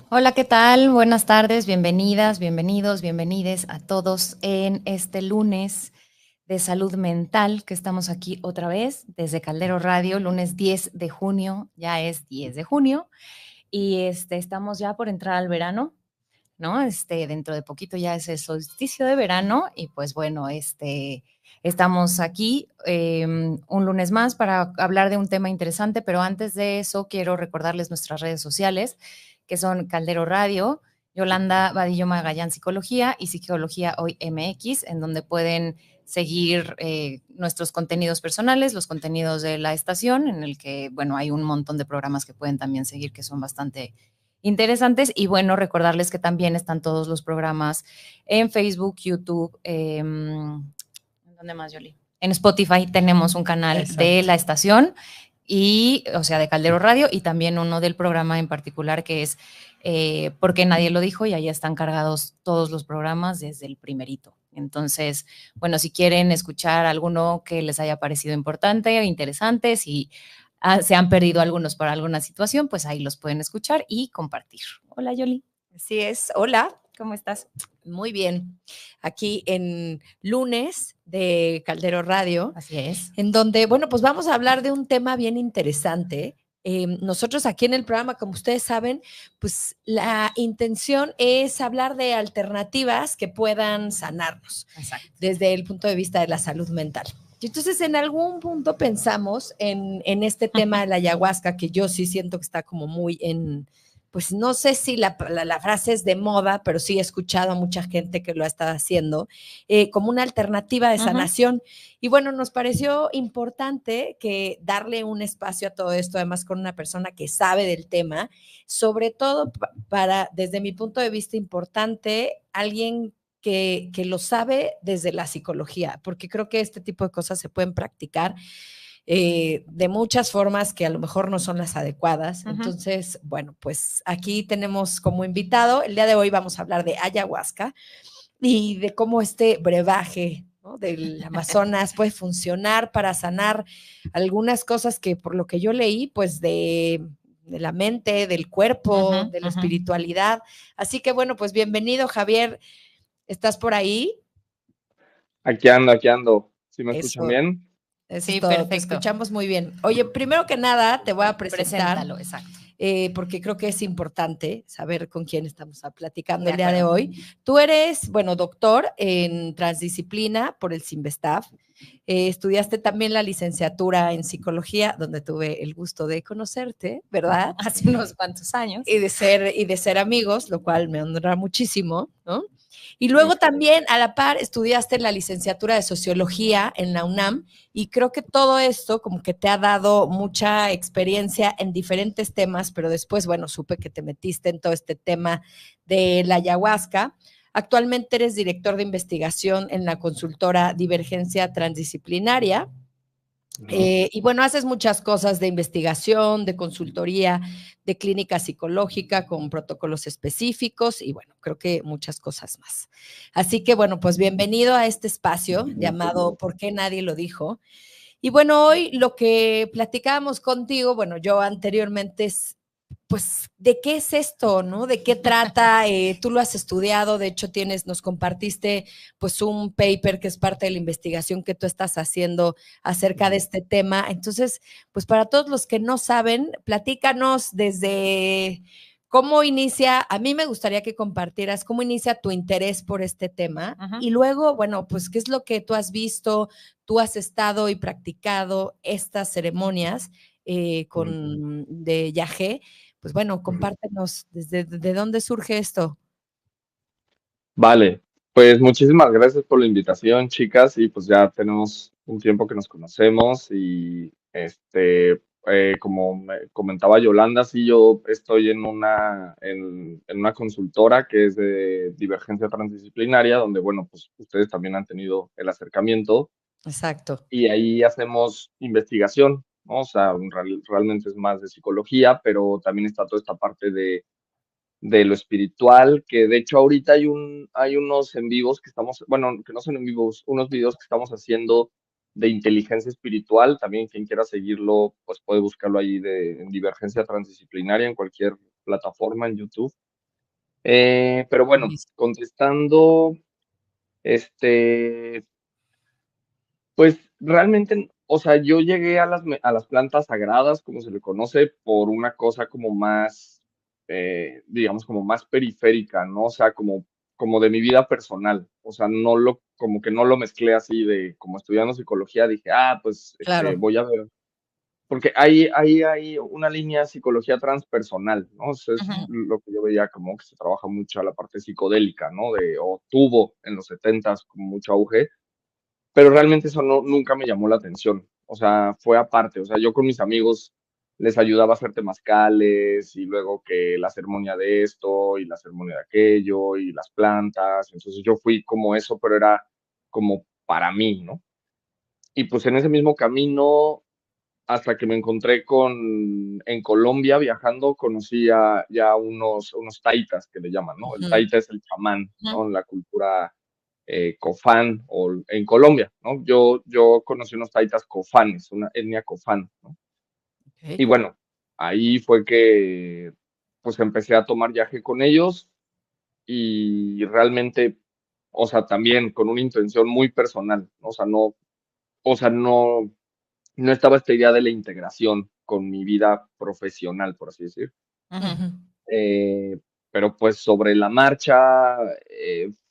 Hola, ¿qué tal? Buenas tardes, bienvenidas, bienvenidos, bienvenides a todos en este lunes de salud mental que estamos aquí otra vez desde Caldero Radio, lunes 10 de junio, ya es 10 de junio y estamos ya por entrar al verano, ¿no? Dentro de poquito ya es el solsticio de verano y pues bueno, estamos aquí un lunes más para hablar de un tema interesante, pero antes de eso quiero recordarles nuestras redes sociales, que son Caldero Radio, Yolanda Vadillo Magallán Psicología y Psicología Hoy MX, en donde pueden seguir nuestros contenidos personales, los contenidos de la estación, en el que, bueno, hay un montón de programas que pueden también seguir que son bastante interesantes. Y bueno, recordarles que también están todos los programas en Facebook, YouTube, ¿dónde más, Yoli? En Spotify tenemos un canal Exacto. de la estación y, o sea, de Caldero Radio y también uno del programa en particular que es Porque Nadie Lo Dijo, y ahí están cargados todos los programas desde el primerito. Entonces, bueno, si quieren escuchar alguno que les haya parecido importante o interesante, si se han perdido algunos por alguna situación, pues ahí los pueden escuchar y compartir. Hola, Yoli. Así es. Hola, ¿Cómo estás? muy bien. Aquí en lunes de Caldero Radio, Así es. en donde, bueno, pues vamos a hablar de un tema bien interesante. Nosotros aquí en el programa, como ustedes saben, pues la intención es hablar de alternativas que puedan sanarnos. Exacto. Desde el punto de vista de la salud mental. Y entonces en algún punto pensamos en este tema de la ayahuasca, que yo sí siento que está como muy pues no sé si la frase es de moda, pero sí he escuchado a mucha gente que lo ha estado haciendo, como una alternativa de sanación. Y bueno, nos pareció importante que darle un espacio a todo esto, además con una persona que sabe del tema, sobre todo para, desde mi punto de vista, importante, alguien que lo sabe desde la psicología, porque creo que este tipo de cosas se pueden practicar de muchas formas que a lo mejor no son las adecuadas. Entonces, bueno, pues aquí tenemos como invitado, el día de hoy vamos a hablar de ayahuasca y de cómo este brebaje, ¿no?, del Amazonas puede funcionar para sanar algunas cosas que por lo que yo leí, pues de la mente, del cuerpo, de la espiritualidad. Así que bueno, pues bienvenido, Javier. ¿Estás por ahí? Aquí ando, aquí ando. ¿Sí me escuchan Eso, bien? eso Sí, es todo. Te perfecto. escuchamos muy bien. Oye, primero que nada, te voy a presentar, Preséntalo, exacto. porque creo que es importante saber con quién estamos platicando De el día de acuerdo. hoy. Tú eres, bueno, doctor en transdisciplina por el CIMBESTAF. Estudiaste también la licenciatura en psicología, donde tuve el gusto de conocerte, ¿verdad? Hace unos cuantos años. Y de ser amigos, lo cual me honra muchísimo, ¿no? Y luego también, a la par, estudiaste la licenciatura de Sociología en la UNAM y creo que todo esto como que te ha dado mucha experiencia en diferentes temas, pero después, bueno, supe que te metiste en todo este tema de la ayahuasca. Actualmente eres director de investigación en la consultora Divergencia Transdisciplinaria. Y bueno, haces muchas cosas de investigación, de consultoría, de clínica psicológica con protocolos específicos y bueno, creo que muchas cosas más. Así que bueno, pues bienvenido a este espacio llamado ¿Por qué nadie lo dijo? Y bueno, hoy lo que platicábamos contigo, bueno, yo anteriormente es, pues, ¿de qué es esto, no? ¿De qué trata? Tú lo has estudiado, de hecho nos compartiste pues un paper que es parte de la investigación que tú estás haciendo acerca de este tema. Entonces, pues para todos los que no saben, platícanos desde cómo inicia, a mí me gustaría que compartieras cómo inicia tu interés por este tema y luego, bueno, pues qué es lo que tú has visto, tú has estado y practicado estas ceremonias de Yagé. Pues bueno, compártenos de dónde surge esto. Vale, pues muchísimas gracias por la invitación, chicas, y pues ya tenemos un tiempo que nos conocemos y como me comentaba Yolanda, sí, yo estoy en una consultora que es de divergencia transdisciplinaria, donde, bueno, pues ustedes también han tenido el acercamiento Exacto. y ahí hacemos investigación, ¿no? O sea, realmente es más de psicología, pero también está toda esta parte de lo espiritual, que de hecho ahorita hay unos en vivos que estamos, bueno, que no son en vivos, unos videos que estamos haciendo de inteligencia espiritual. También quien quiera seguirlo, pues puede buscarlo ahí en Divergencia Transdisciplinaria en cualquier plataforma en YouTube. Pero bueno, Buenísimo. contestando, este, pues realmente, o sea, yo llegué a a las plantas sagradas, como se le conoce, por una cosa como más, digamos, como más periférica, ¿no? O sea, como de mi vida personal. O sea, como que no lo mezclé así de, como estudiando psicología, dije, pues Claro. voy a ver. Porque hay una línea psicología transpersonal, ¿no? Eso es Ujú, lo que yo veía como que se trabaja mucho a la parte psicodélica, ¿no? O tuvo en los 70s como mucho auge, pero realmente eso nunca me llamó la atención. O sea, fue aparte. O sea, yo con mis amigos les ayudaba a hacer temazcales y luego que la ceremonia de esto y la ceremonia de aquello y las plantas. Entonces yo fui como eso, pero era como para mí, ¿no? Y pues en ese mismo camino, hasta que me encontré en Colombia viajando, conocí ya unos taitas que le llaman, ¿no? El Ujú, taita es el chamán, ujú, ¿no? En la cultura Cofán o en Colombia, ¿no? Yo conocí unos taitas cofanes, una etnia cofán, ¿no? ok. Y bueno, ahí fue que pues empecé a tomar viaje con ellos y realmente, o sea, también con una intención muy personal, ¿no? O sea, no estaba esta idea de la integración con mi vida profesional, por así decir. ujú, Ujú. Eh, pero pues sobre la marcha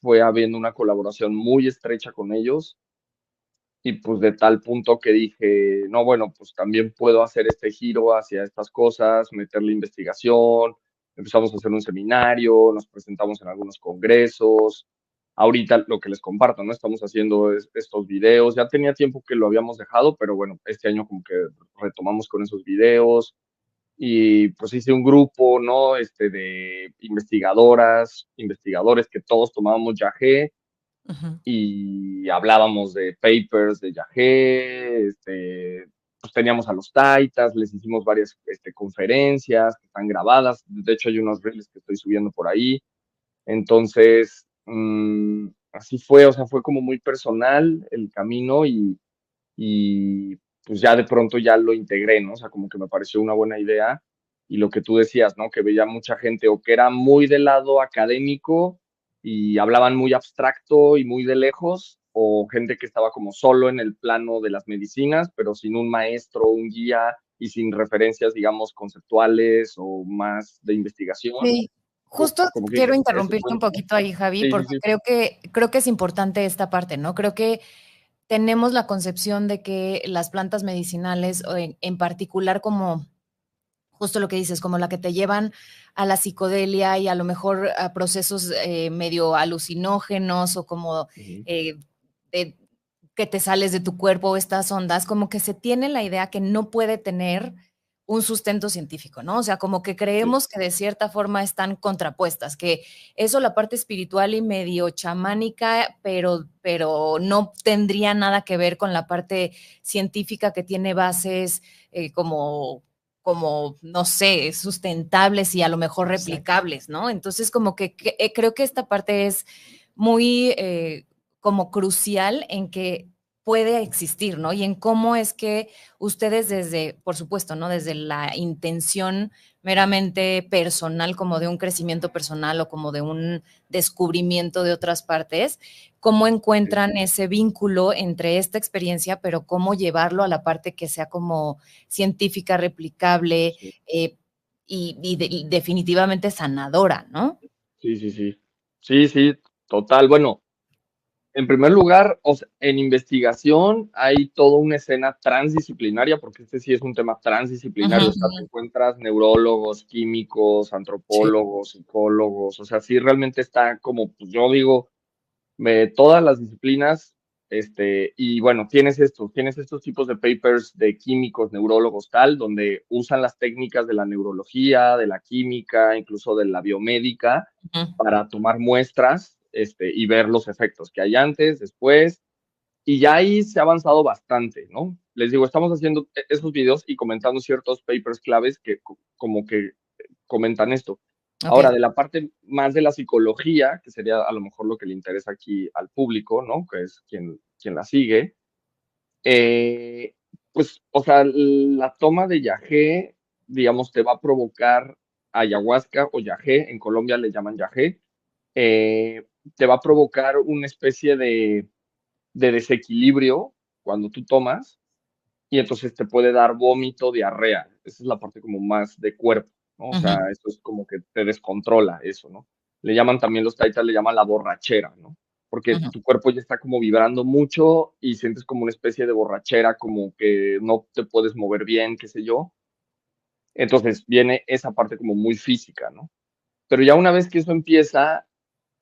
fue habiendo una colaboración muy estrecha con ellos y pues de tal punto que dije, no, bueno, pues también puedo hacer este giro hacia estas cosas, meterle investigación, empezamos a hacer un seminario, nos presentamos en algunos congresos. Ahorita lo que les comparto, ¿no? Estamos haciendo estos videos. Ya tenía tiempo que lo habíamos dejado, pero bueno, este año como que retomamos con esos videos y pues hice un grupo, ¿no? De investigadoras, investigadores que todos tomábamos yagé Ujú. y hablábamos de papers de yagé, pues teníamos a los taitas, les hicimos varias conferencias que están grabadas, de hecho hay unos reels que estoy subiendo por ahí, entonces así fue, o sea, fue como muy personal el camino y pues ya de pronto ya lo integré, ¿no? O sea, como que me pareció una buena idea y lo que tú decías, ¿no? Que veía mucha gente o que era muy del lado académico y hablaban muy abstracto y muy de lejos, o gente que estaba como solo en el plano de las medicinas, pero sin un maestro, un guía y sin referencias, digamos, conceptuales o más de investigación. sí, justo Como que quiero dije, ese interrumpirte un puente, ¿no? poquito ahí, Javi, Sí, sí, porque sí. creo que es importante esta parte, ¿no? Creo que tenemos la concepción de que las plantas medicinales, o en particular como justo lo que dices, como la que te llevan a la psicodelia y a lo mejor a procesos medio alucinógenos o como Ujú. eh, de- que te sales de tu cuerpo, estas ondas, como que se tiene la idea que no puede tener un sustento científico, ¿no? O sea, como que Sí, creemos que de cierta forma están contrapuestas, que eso, la parte espiritual y medio chamánica, pero no tendría nada que ver con la parte científica que tiene bases como, no sé, sustentables y a lo mejor Exacto. replicables, ¿no? Entonces, como que creo que esta parte es muy como crucial en que puede existir, ¿no? Y en cómo es que ustedes desde, por supuesto, ¿no? Desde la intención meramente personal, como de un crecimiento personal o como de un descubrimiento de otras partes, cómo sí, encuentran ese vínculo entre esta experiencia, pero cómo llevarlo a la parte que sea como científica, replicable sí. y definitivamente sanadora, ¿no? Sí, sí, sí. Sí, sí, total. Bueno, en primer lugar, o sea, en investigación hay toda una escena transdisciplinaria, porque este sí es un tema transdisciplinario. O Ujú, sea, te encuentras neurólogos, químicos, Sí. antropólogos, psicólogos. O sea, sí realmente está como, pues yo digo, todas las disciplinas, y bueno, tienes estos tipos de papers de químicos, neurólogos, tal, donde usan las técnicas de la neurología, de la química, incluso de la biomédica, ujú. para tomar muestras, y ver los efectos que hay antes, después, y ya ahí se ha avanzado bastante, ¿no? Les digo, estamos haciendo esos videos y comentando ciertos papers claves que como que comentan esto. Ok. Ahora, de la parte más de la psicología, que sería a lo mejor lo que le interesa aquí al público, ¿no? Que es quien la sigue, pues, o sea, la toma de yagé, digamos, te va a provocar ayahuasca o yagé, en Colombia le llaman yagé, te va a provocar una especie de desequilibrio cuando tú tomas y entonces te puede dar vómito, diarrea. Esa es la parte como más de cuerpo, ¿no? O sea, eso es como que te descontrola eso, ¿no? Le llaman también, los taitas le llaman la borrachera, ¿no? Porque tu cuerpo ya está como vibrando mucho y sientes como una especie de borrachera, como que no te puedes mover bien, qué sé yo. Entonces viene esa parte como muy física, ¿no? Pero ya una vez que eso empieza,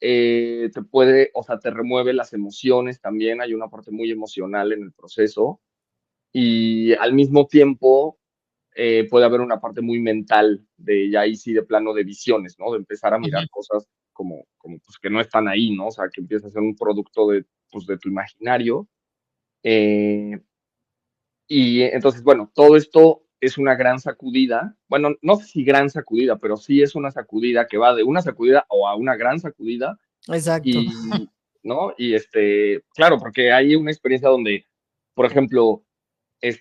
te puede, o sea, te remueve las emociones también, hay una parte muy emocional en el proceso y al mismo tiempo puede haber una parte muy mental de ya ahí sí de plano de visiones, ¿no? De empezar a mirar cosas como pues que no están ahí, ¿no? O sea, que empieza a ser un producto de, pues, de tu imaginario. Eh, y entonces, bueno, todo esto es una gran sacudida. Bueno, no sé si gran sacudida, pero sí es una sacudida que va de una sacudida o a una gran sacudida. Exacto. Y, ¿no? Y claro, porque hay una experiencia donde, por ejemplo, pues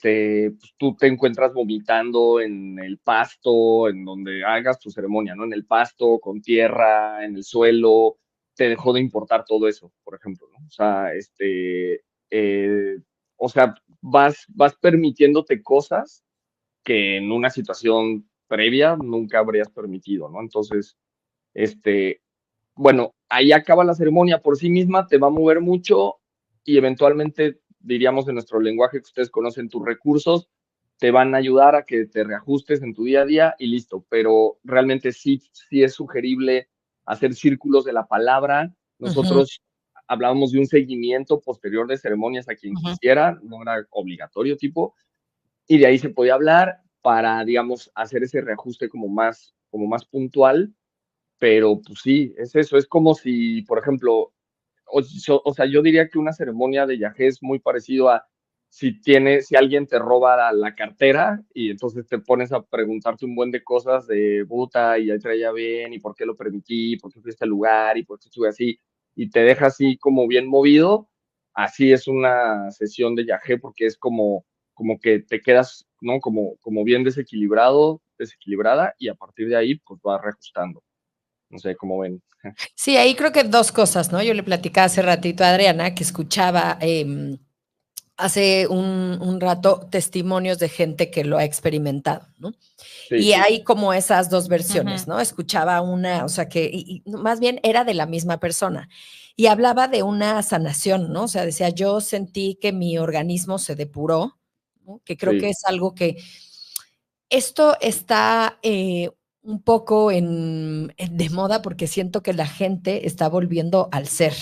tú te encuentras vomitando en el pasto, en donde hagas tu ceremonia, ¿no? En el pasto, con tierra, en el suelo, te dejó de importar todo eso, por ejemplo, ¿no? Eh, o sea, vas permitiéndote cosas que en una situación previa nunca habrías permitido, ¿no? Entonces, este, bueno, ahí acaba la ceremonia por sí misma, te va a mover mucho y eventualmente, diríamos en nuestro lenguaje que ustedes conocen, tus recursos te van a ayudar a que te reajustes en tu día a día y listo, pero realmente sí es sugerible hacer círculos de la palabra. Nosotros hablábamos de un seguimiento posterior de ceremonias a quien quisiera, no era obligatorio tipo, y de ahí se podía hablar para, digamos, hacer ese reajuste como más puntual, pero pues sí, es eso, es como si, por ejemplo, o sea, yo diría que una ceremonia de yagé es muy parecido a si alguien te roba la cartera y entonces te pones a preguntarte un buen de cosas de puta y ahí traía bien y por qué lo permití, por qué fui a este lugar y por qué estuve así y te deja así como bien movido, así es una sesión de yagé porque es como que te quedas, ¿no? Como bien desequilibrado, desequilibrada y a partir de ahí pues vas reajustando. No sé cómo ven. Sí, ahí creo que dos cosas, ¿no? Yo le platicaba hace ratito a Adriana que escuchaba hace un rato testimonios de gente que lo ha experimentado, ¿no? Sí. Y hay como esas dos versiones, ¿no? Escuchaba una, o sea, que y más bien era de la misma persona y hablaba de una sanación, ¿no? O sea, decía, yo sentí que mi organismo se depuró, ¿no? Que creo que Sí. es algo que esto está un poco de moda porque siento que la gente está volviendo al ser,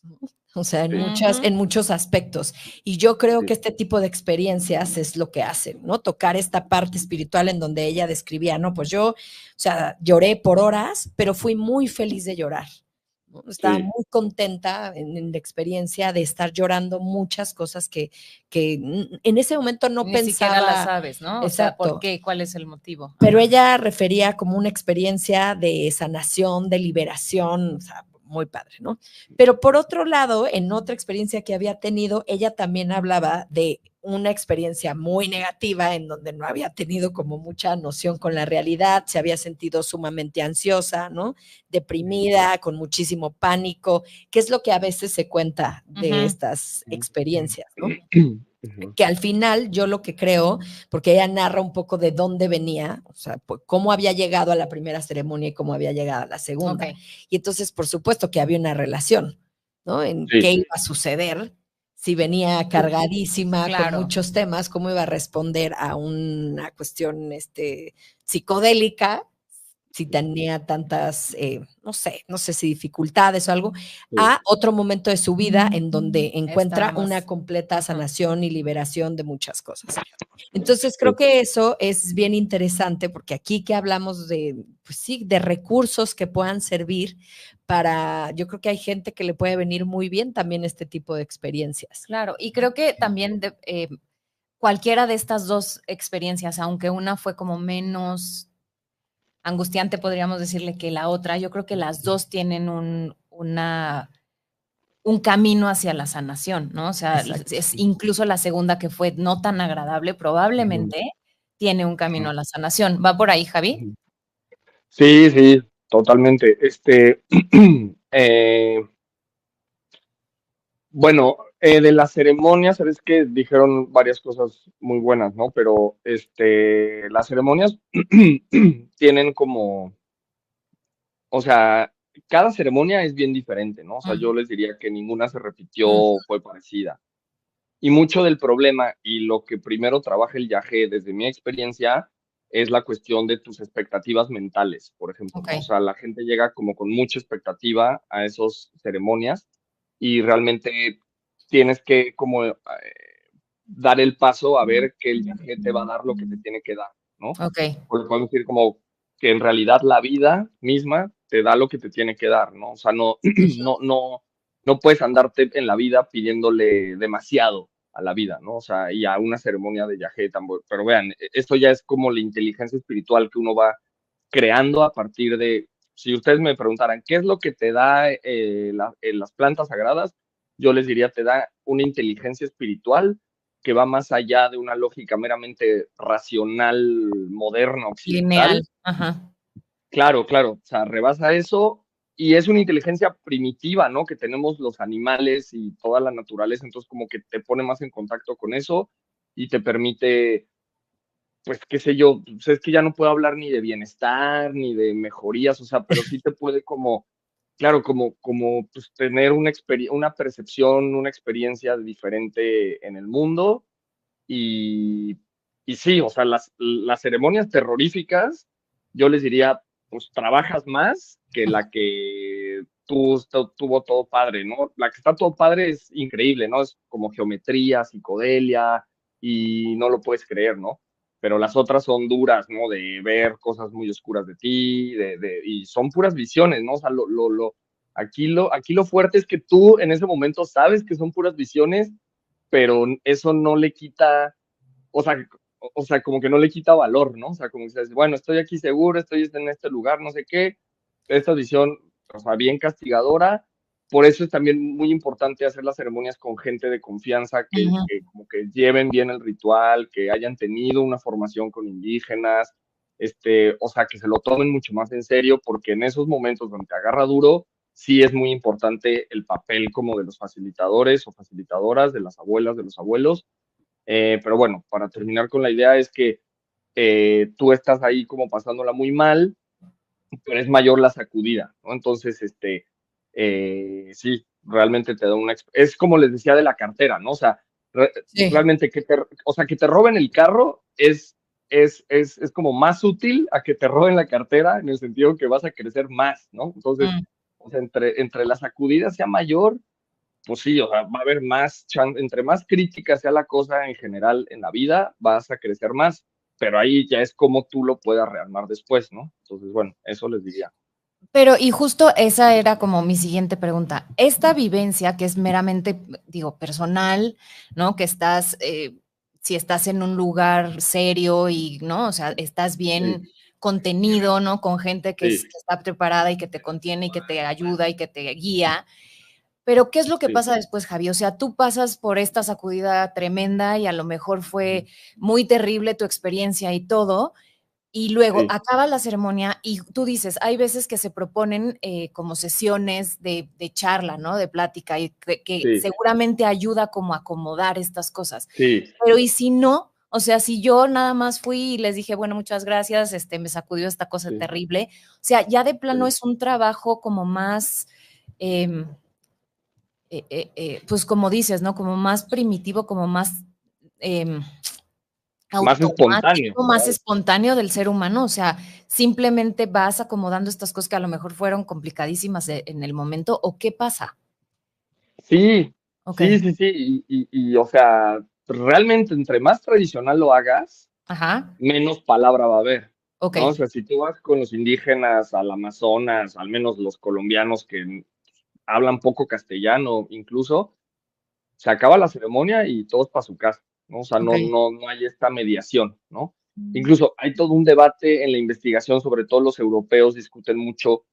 ¿no? O sea, en muchos aspectos. Y yo creo que este tipo de experiencias es lo que hacen, ¿no? Tocar esta parte espiritual en donde ella describía, ¿no? Pues yo, o sea, lloré por horas, pero fui muy feliz de llorar, ¿no? Estaba muy contenta en la experiencia de estar llorando muchas cosas que en ese momento no Ni pensaba. siquiera la sabes, ¿no? O sea, ¿por Exacto. qué? ¿Cuál es el motivo? Pero ella refería como una experiencia de sanación, de liberación, o sea, muy padre, ¿no? Pero por otro lado, en otra experiencia que había tenido, ella también hablaba de una experiencia muy negativa en donde no había tenido como mucha noción con la realidad, se había sentido sumamente ansiosa, ¿no? Deprimida, con muchísimo pánico, que es lo que a veces se cuenta de estas experiencias, ¿no? Que al final yo lo que creo, porque ella narra un poco de dónde venía, o sea, cómo había llegado a la primera ceremonia y cómo había llegado a la segunda. Y entonces, por supuesto que había una relación, ¿no? En qué iba a suceder, si venía cargadísima con muchos temas, cómo iba a responder a una cuestión psicodélica, si tenía tantas, no sé si dificultades o algo, a otro momento de su vida en donde encuentra una completa sanación y liberación de muchas cosas. Entonces, creo que eso es bien interesante porque aquí que hablamos de, pues sí, de recursos que puedan servir para, yo creo que hay gente que le puede venir muy bien también este tipo de experiencias. Claro, y creo que también cualquiera de estas dos experiencias, aunque una fue como menos angustiante, podríamos decirle, que la otra, yo creo que las dos tienen un camino hacia la sanación, ¿no? O sea, es incluso la segunda que fue no tan agradable, probablemente tiene un camino a la sanación. ¿Va por ahí, Javi? Sí, sí, totalmente. Eh, bueno, de las ceremonias, sabes que dijeron varias cosas muy buenas, ¿no? Pero las ceremonias tienen como, o sea, cada ceremonia es bien diferente, ¿no? O sea, yo Ujú, les diría que ninguna se repitió ujú, o fue parecida. Y mucho del problema y lo que primero trabaja el yagé, desde mi experiencia, es la cuestión de tus expectativas mentales, por ejemplo, ok. ¿no? O sea, la gente llega como con mucha expectativa a esas ceremonias y realmente tienes que como dar el paso a ver que el yagé te va a dar lo que te tiene que dar, ¿no? Ok. O le podemos decir como que en realidad la vida misma te da lo que te tiene que dar, ¿no? O sea, no, no puedes andarte en la vida pidiéndole demasiado a la vida, ¿no? O sea, y a una ceremonia de yagé tambor. Pero vean, esto ya es como la inteligencia espiritual que uno va creando a partir de, si ustedes me preguntaran, ¿qué es lo que te da las plantas sagradas? Yo les diría, te da una inteligencia espiritual que va más allá de una lógica meramente racional, moderna, Lineal. occidental. Ajá. Claro, claro, o sea, rebasa eso y es una inteligencia primitiva, ¿no? Que tenemos los animales y toda la naturaleza, entonces como que te pone más en contacto con eso y te permite, pues, qué sé yo, pues es que ya no puedo hablar ni de bienestar, ni de mejorías, o sea, pero sí te puede como, claro, como pues, tener una percepción, una experiencia diferente en el mundo y, y sí, o sea, las ceremonias terroríficas, yo les diría, pues trabajas más que la que tuvo todo padre, ¿no? La que está todo padre es increíble, ¿no? Es como geometría, psicodelia, y no lo puedes creer, ¿no? Pero las otras son duras, ¿no? De ver cosas muy oscuras de ti, y son puras visiones, ¿no? O sea, aquí lo fuerte es que tú en ese momento sabes que son puras visiones, pero eso no le quita, o sea, o sea, como que no le quita valor, ¿no? O sea, como que dices, bueno, estoy aquí seguro, estoy en este lugar, no sé qué, esta visión, o sea, bien castigadora, por eso es también muy importante hacer las ceremonias con gente de confianza Ujú. que como que lleven bien el ritual, que hayan tenido una formación con indígenas, o sea, que se lo tomen mucho más en serio, porque en esos momentos donde te agarra duro, sí es muy importante el papel como de los facilitadores o facilitadoras, de las abuelas, de los abuelos. Pero bueno, para terminar con la idea es que tú estás ahí como pasándola muy mal, pero es mayor la sacudida, ¿no? Entonces, sí, realmente te da es como les decía de la cartera, ¿no? O sea, Sí. realmente o sea, que te roben el carro es como más útil a que te roben la cartera en el sentido que vas a crecer más, ¿no? Entonces, Mm. o sea, entre la sacudida sea mayor, pues sí, o sea, va a haber entre más crítica sea la cosa en general en la vida, vas a crecer más, pero ahí ya es como tú lo puedas rearmar después, ¿no? Entonces, bueno, eso les diría. Pero, y justo esa era como mi siguiente pregunta. Esta vivencia que es meramente, digo, personal, ¿no? Que estás, si estás en un lugar serio y, ¿no? O sea, estás Sí, bien contenido, ¿no? Con gente sí, que está preparada y que te contiene y que te ayuda y que te guía. Pero, ¿qué es lo que sí, pasa después, Javi? O sea, tú pasas por esta sacudida tremenda y a lo mejor fue muy terrible tu experiencia y todo, y luego sí, acaba la ceremonia y tú dices, hay veces que se proponen como sesiones de charla, ¿no? De plática y que sí, seguramente ayuda como a acomodar estas cosas. sí, Pero ¿y si no? O sea, si yo nada más fui y les dije, bueno, muchas gracias, me sacudió esta cosa sí, terrible. O sea, ya de plano sí. es un trabajo como más, eh, pues como dices, ¿no? Como más primitivo, como más eh, Más espontáneo, automático, más ¿sabes? espontáneo del ser humano, o sea, simplemente vas acomodando estas cosas que a lo mejor fueron complicadísimas en el momento, ¿o qué pasa? Sí, Ok, sí, sí, sí, o sea, realmente entre más tradicional lo hagas, ajá, menos palabra va a haber, ok, ¿no? O sea, si tú vas con los indígenas al Amazonas, al menos los colombianos que hablan poco castellano incluso, se acaba la ceremonia y todos para su casa, ¿no? O sea, ok. no hay esta mediación, ¿no? Incluso hay todo un debate en la investigación, sobre todo los europeos discuten mucho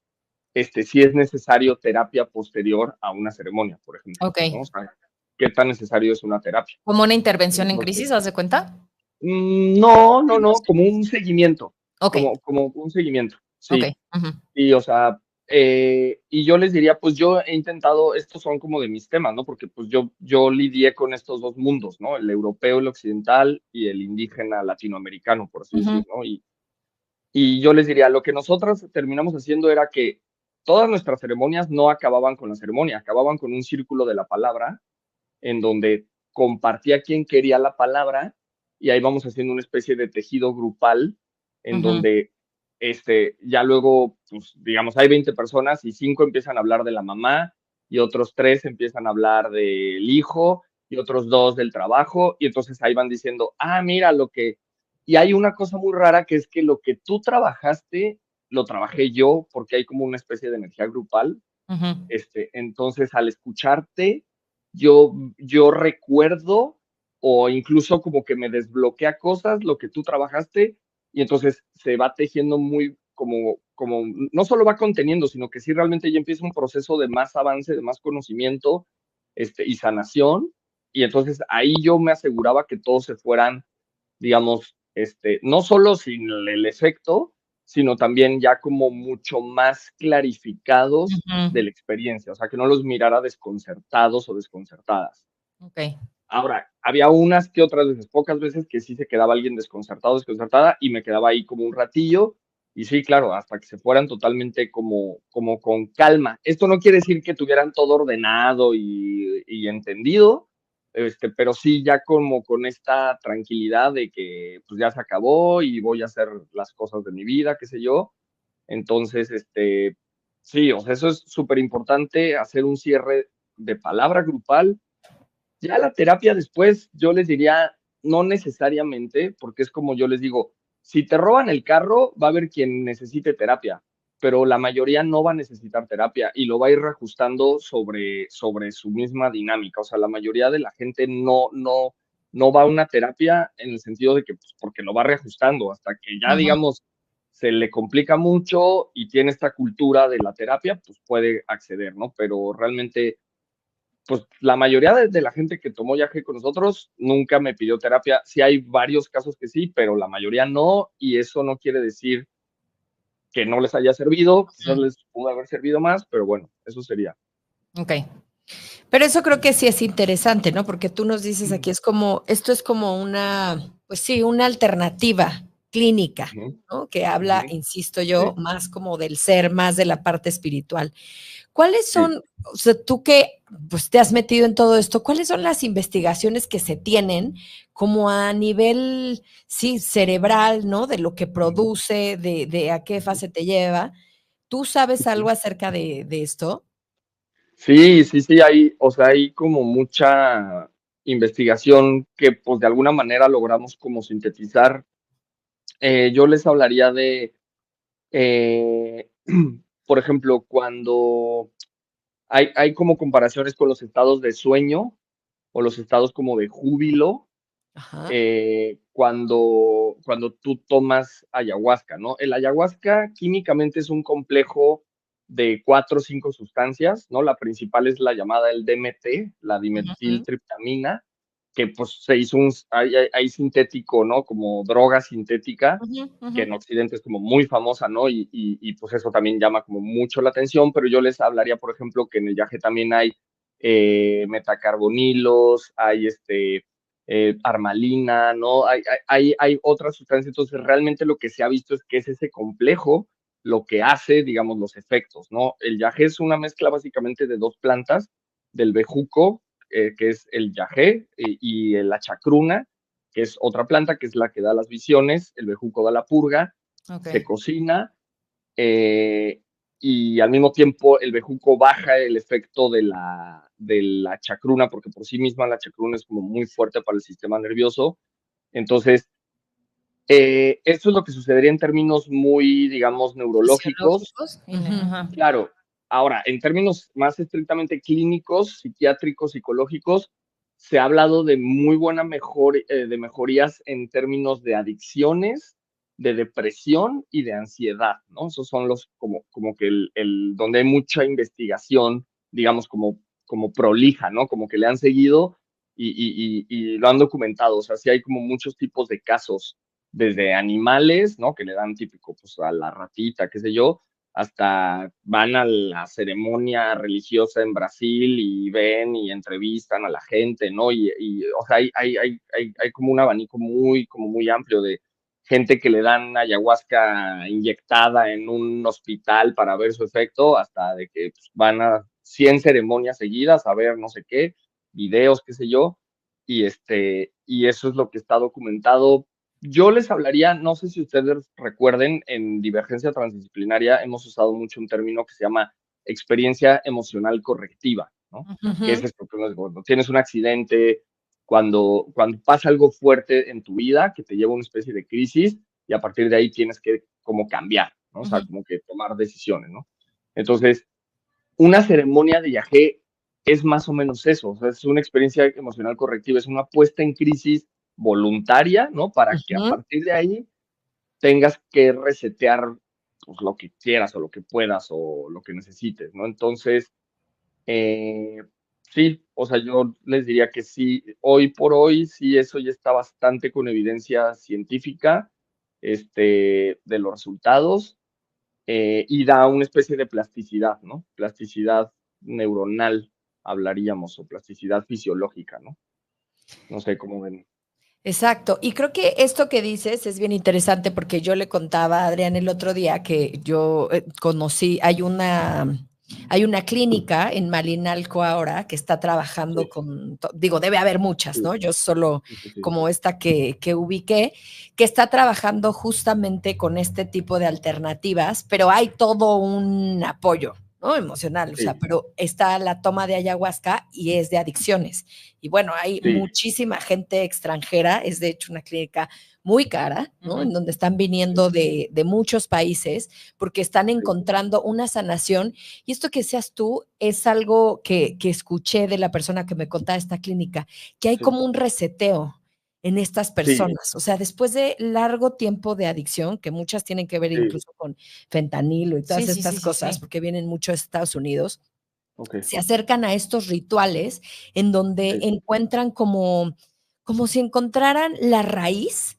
si es necesario terapia posterior a una ceremonia, por ejemplo, Ok, ¿no? O sea, qué tan necesario es una terapia. como una intervención en Entonces, crisis, ¿haz de cuenta? no, como un seguimiento, Ok, como un seguimiento. Sí, Okey. Ujú. y o sea, y yo les diría, pues yo he intentado, estos son como de mis temas, ¿no? Porque pues yo lidié con estos 2 mundos, ¿no? El europeo, el occidental y el indígena latinoamericano, por así Ujú. decir, ¿no? Y yo les diría, lo que nosotros terminamos haciendo era que todas nuestras ceremonias no acababan con la ceremonia, acababan con un círculo de la palabra en donde compartía quién quería la palabra y ahí vamos haciendo una especie de tejido grupal en Ujú. donde ya luego, pues, digamos, hay 20 personas y 5 empiezan a hablar de la mamá y otros 3 empiezan a hablar del hijo y otros 2 del trabajo y entonces ahí van diciendo, ah, mira lo que... Y hay una cosa muy rara que es que lo que tú trabajaste, lo trabajé yo porque hay como una especie de energía grupal. Ujú. Entonces, al escucharte, yo recuerdo o incluso como que me desbloquea cosas, lo que tú trabajaste, y entonces se va tejiendo muy como no solo va conteniendo, sino que sí realmente ya empieza un proceso de más avance, de más conocimiento, y sanación. Y entonces ahí yo me aseguraba que todos se fueran, digamos, no solo sin el efecto, sino también ya como mucho más clarificados de Ujú. la experiencia, o sea, que no los mirara desconcertados o desconcertadas. Okey. Ahora, había unas que otras veces, pocas veces, que sí se quedaba alguien desconcertado, desconcertada, y me quedaba ahí como un ratillo, y sí, claro, hasta que se fueran totalmente como con calma. Esto no quiere decir que tuvieran todo ordenado y entendido, pero sí ya como con esta tranquilidad de que, pues, ya se acabó y voy a hacer las cosas de mi vida, qué sé yo. Entonces, sí, o sea, eso es súper importante, hacer un cierre de palabra grupal. Ya la terapia después, yo les diría, no necesariamente, porque es como yo les digo, si te roban el carro, va a haber quien necesite terapia, pero la mayoría no va a necesitar terapia y lo va a ir reajustando sobre su misma dinámica. O sea, la mayoría de la gente no va a una terapia en el sentido de que, pues, porque lo va reajustando hasta que ya, Ujú. digamos, se le complica mucho y tiene esta cultura de la terapia, pues puede acceder, ¿no? Pero realmente pues la mayoría de la gente que tomó yagé con nosotros nunca me pidió terapia. Sí hay varios casos que sí, pero la mayoría no, y eso no quiere decir que no les haya servido, quizás Mm. les pudo haber servido más, pero bueno, eso sería. Okey. Pero eso creo que sí es interesante, ¿no? Porque tú nos dices aquí, es como esto es como una, pues sí, una alternativa clínica, Ujú, ¿no? Que habla, ujú, insisto yo, sí, más como del ser, más de la parte espiritual. ¿Cuáles sí. son, o sea, tú que, pues, te has metido en todo esto, cuáles son las investigaciones que se tienen como a nivel, sí, cerebral, ¿no? De lo que Ujú, produce, de a qué ujú, fase te lleva. ¿Tú sabes algo ujú. acerca de esto? Sí, sí, sí, hay, o sea, hay como mucha investigación que pues de alguna manera logramos como sintetizar. Yo les hablaría de, eh, por ejemplo, cuando hay como comparaciones con los estados de sueño o los estados como de júbilo, Ajá. cuando tú tomas ayahuasca, ¿no? El ayahuasca químicamente es un complejo de 4 o 5 sustancias, ¿no? La principal es la llamada el DMT, la Ujú. dimetiltriptamina, que pues se hizo hay sintético, ¿no? Como droga sintética, Ujú, que ujú. en Occidente es como muy famosa, ¿no? Pues eso también llama como mucho la atención, pero yo les hablaría, por ejemplo, que en el viaje también hay metacarbonilos, hay armalina, ¿no? Hay otras sustancias, entonces realmente lo que se ha visto es que es ese complejo lo que hace, digamos, los efectos, ¿no? El yagé es una mezcla básicamente de 2 plantas, del bejuco, que es el yagé, y la chacruna, que es otra planta, que es la que da las visiones, el bejuco da la purga, se Okey. cocina, eh, y al mismo tiempo el bejuco baja el efecto de la chacruna, porque por sí misma la chacruna es como muy fuerte para el sistema nervioso. Entonces, esto es lo que sucedería en términos muy, digamos, neurológicos. Fisiológicos Ujú. ajá, Claro, ahora, en términos más estrictamente clínicos, psiquiátricos, psicológicos, se ha hablado de muy buena de mejorías en términos de adicciones, de depresión y de ansiedad, ¿no? Esos son los como que donde hay mucha investigación, digamos, como prolija, ¿no? Como que le han seguido y lo han documentado. O sea, sí hay como muchos tipos de casos desde animales, ¿no? Que le dan típico, pues, a la ratita, qué sé yo, hasta van a la ceremonia religiosa en Brasil y ven y entrevistan a la gente, ¿no? O sea, hay como un abanico como muy amplio de gente que le dan ayahuasca inyectada en un hospital para ver su efecto, hasta de que pues, van a 100 ceremonias seguidas a ver no sé qué, videos, qué sé yo, y eso es lo que está documentado. Yo les hablaría, no sé si ustedes recuerden, en Divergencia Transdisciplinaria hemos usado mucho un término que se llama experiencia emocional correctiva, ¿no? Que es esto, que cuando tienes un accidente, cuando pasa algo fuerte en tu vida, que te lleva a una especie de crisis, y a partir de ahí tienes que como cambiar, ¿no? O sea, como que tomar decisiones, ¿no? Entonces, una ceremonia de yagé es más o menos eso, o sea, es una experiencia emocional correctiva, es una puesta en crisis voluntaria, ¿no? Para que a partir de ahí tengas que resetear pues, lo que quieras o lo que puedas o lo que necesites, ¿no? Entonces, sí, o sea, yo les diría que sí, hoy por hoy, sí, eso ya está bastante con evidencia científica, de los resultados, y da una especie de plasticidad, ¿no? Plasticidad neuronal, hablaríamos, o plasticidad fisiológica, ¿no? No sé cómo ven. Exacto. Y creo que esto que dices es bien interesante porque yo le contaba a Adrián el otro día que yo conocí, hay una clínica en Malinalco ahora que está trabajando Sí, digo, debe haber muchas, sí, ¿no? Yo solo sí, sí, sí. como esta que ubiqué, que está trabajando justamente con este tipo de alternativas, pero hay todo un apoyo, ¿no? Emocional, o sea, Sí, pero está la toma de ayahuasca y es de adicciones. Y bueno, hay sí, muchísima gente extranjera, es de hecho una clínica muy cara, ¿no? En donde están sí, viniendo de muchos países porque están sí, encontrando una sanación. Y esto que seas tú es algo que escuché de la persona que me contaba esta clínica, que hay sí, como un reseteo en estas sí, personas. O sea, después de largo tiempo de adicción, que muchas tienen que ver sí, incluso con fentanilo y todas Sí, sí, sí, estas sí, cosas, sí. porque vienen mucho de Estados Unidos, ok, se acercan a estos rituales en donde sí, encuentran como si encontraran la raíz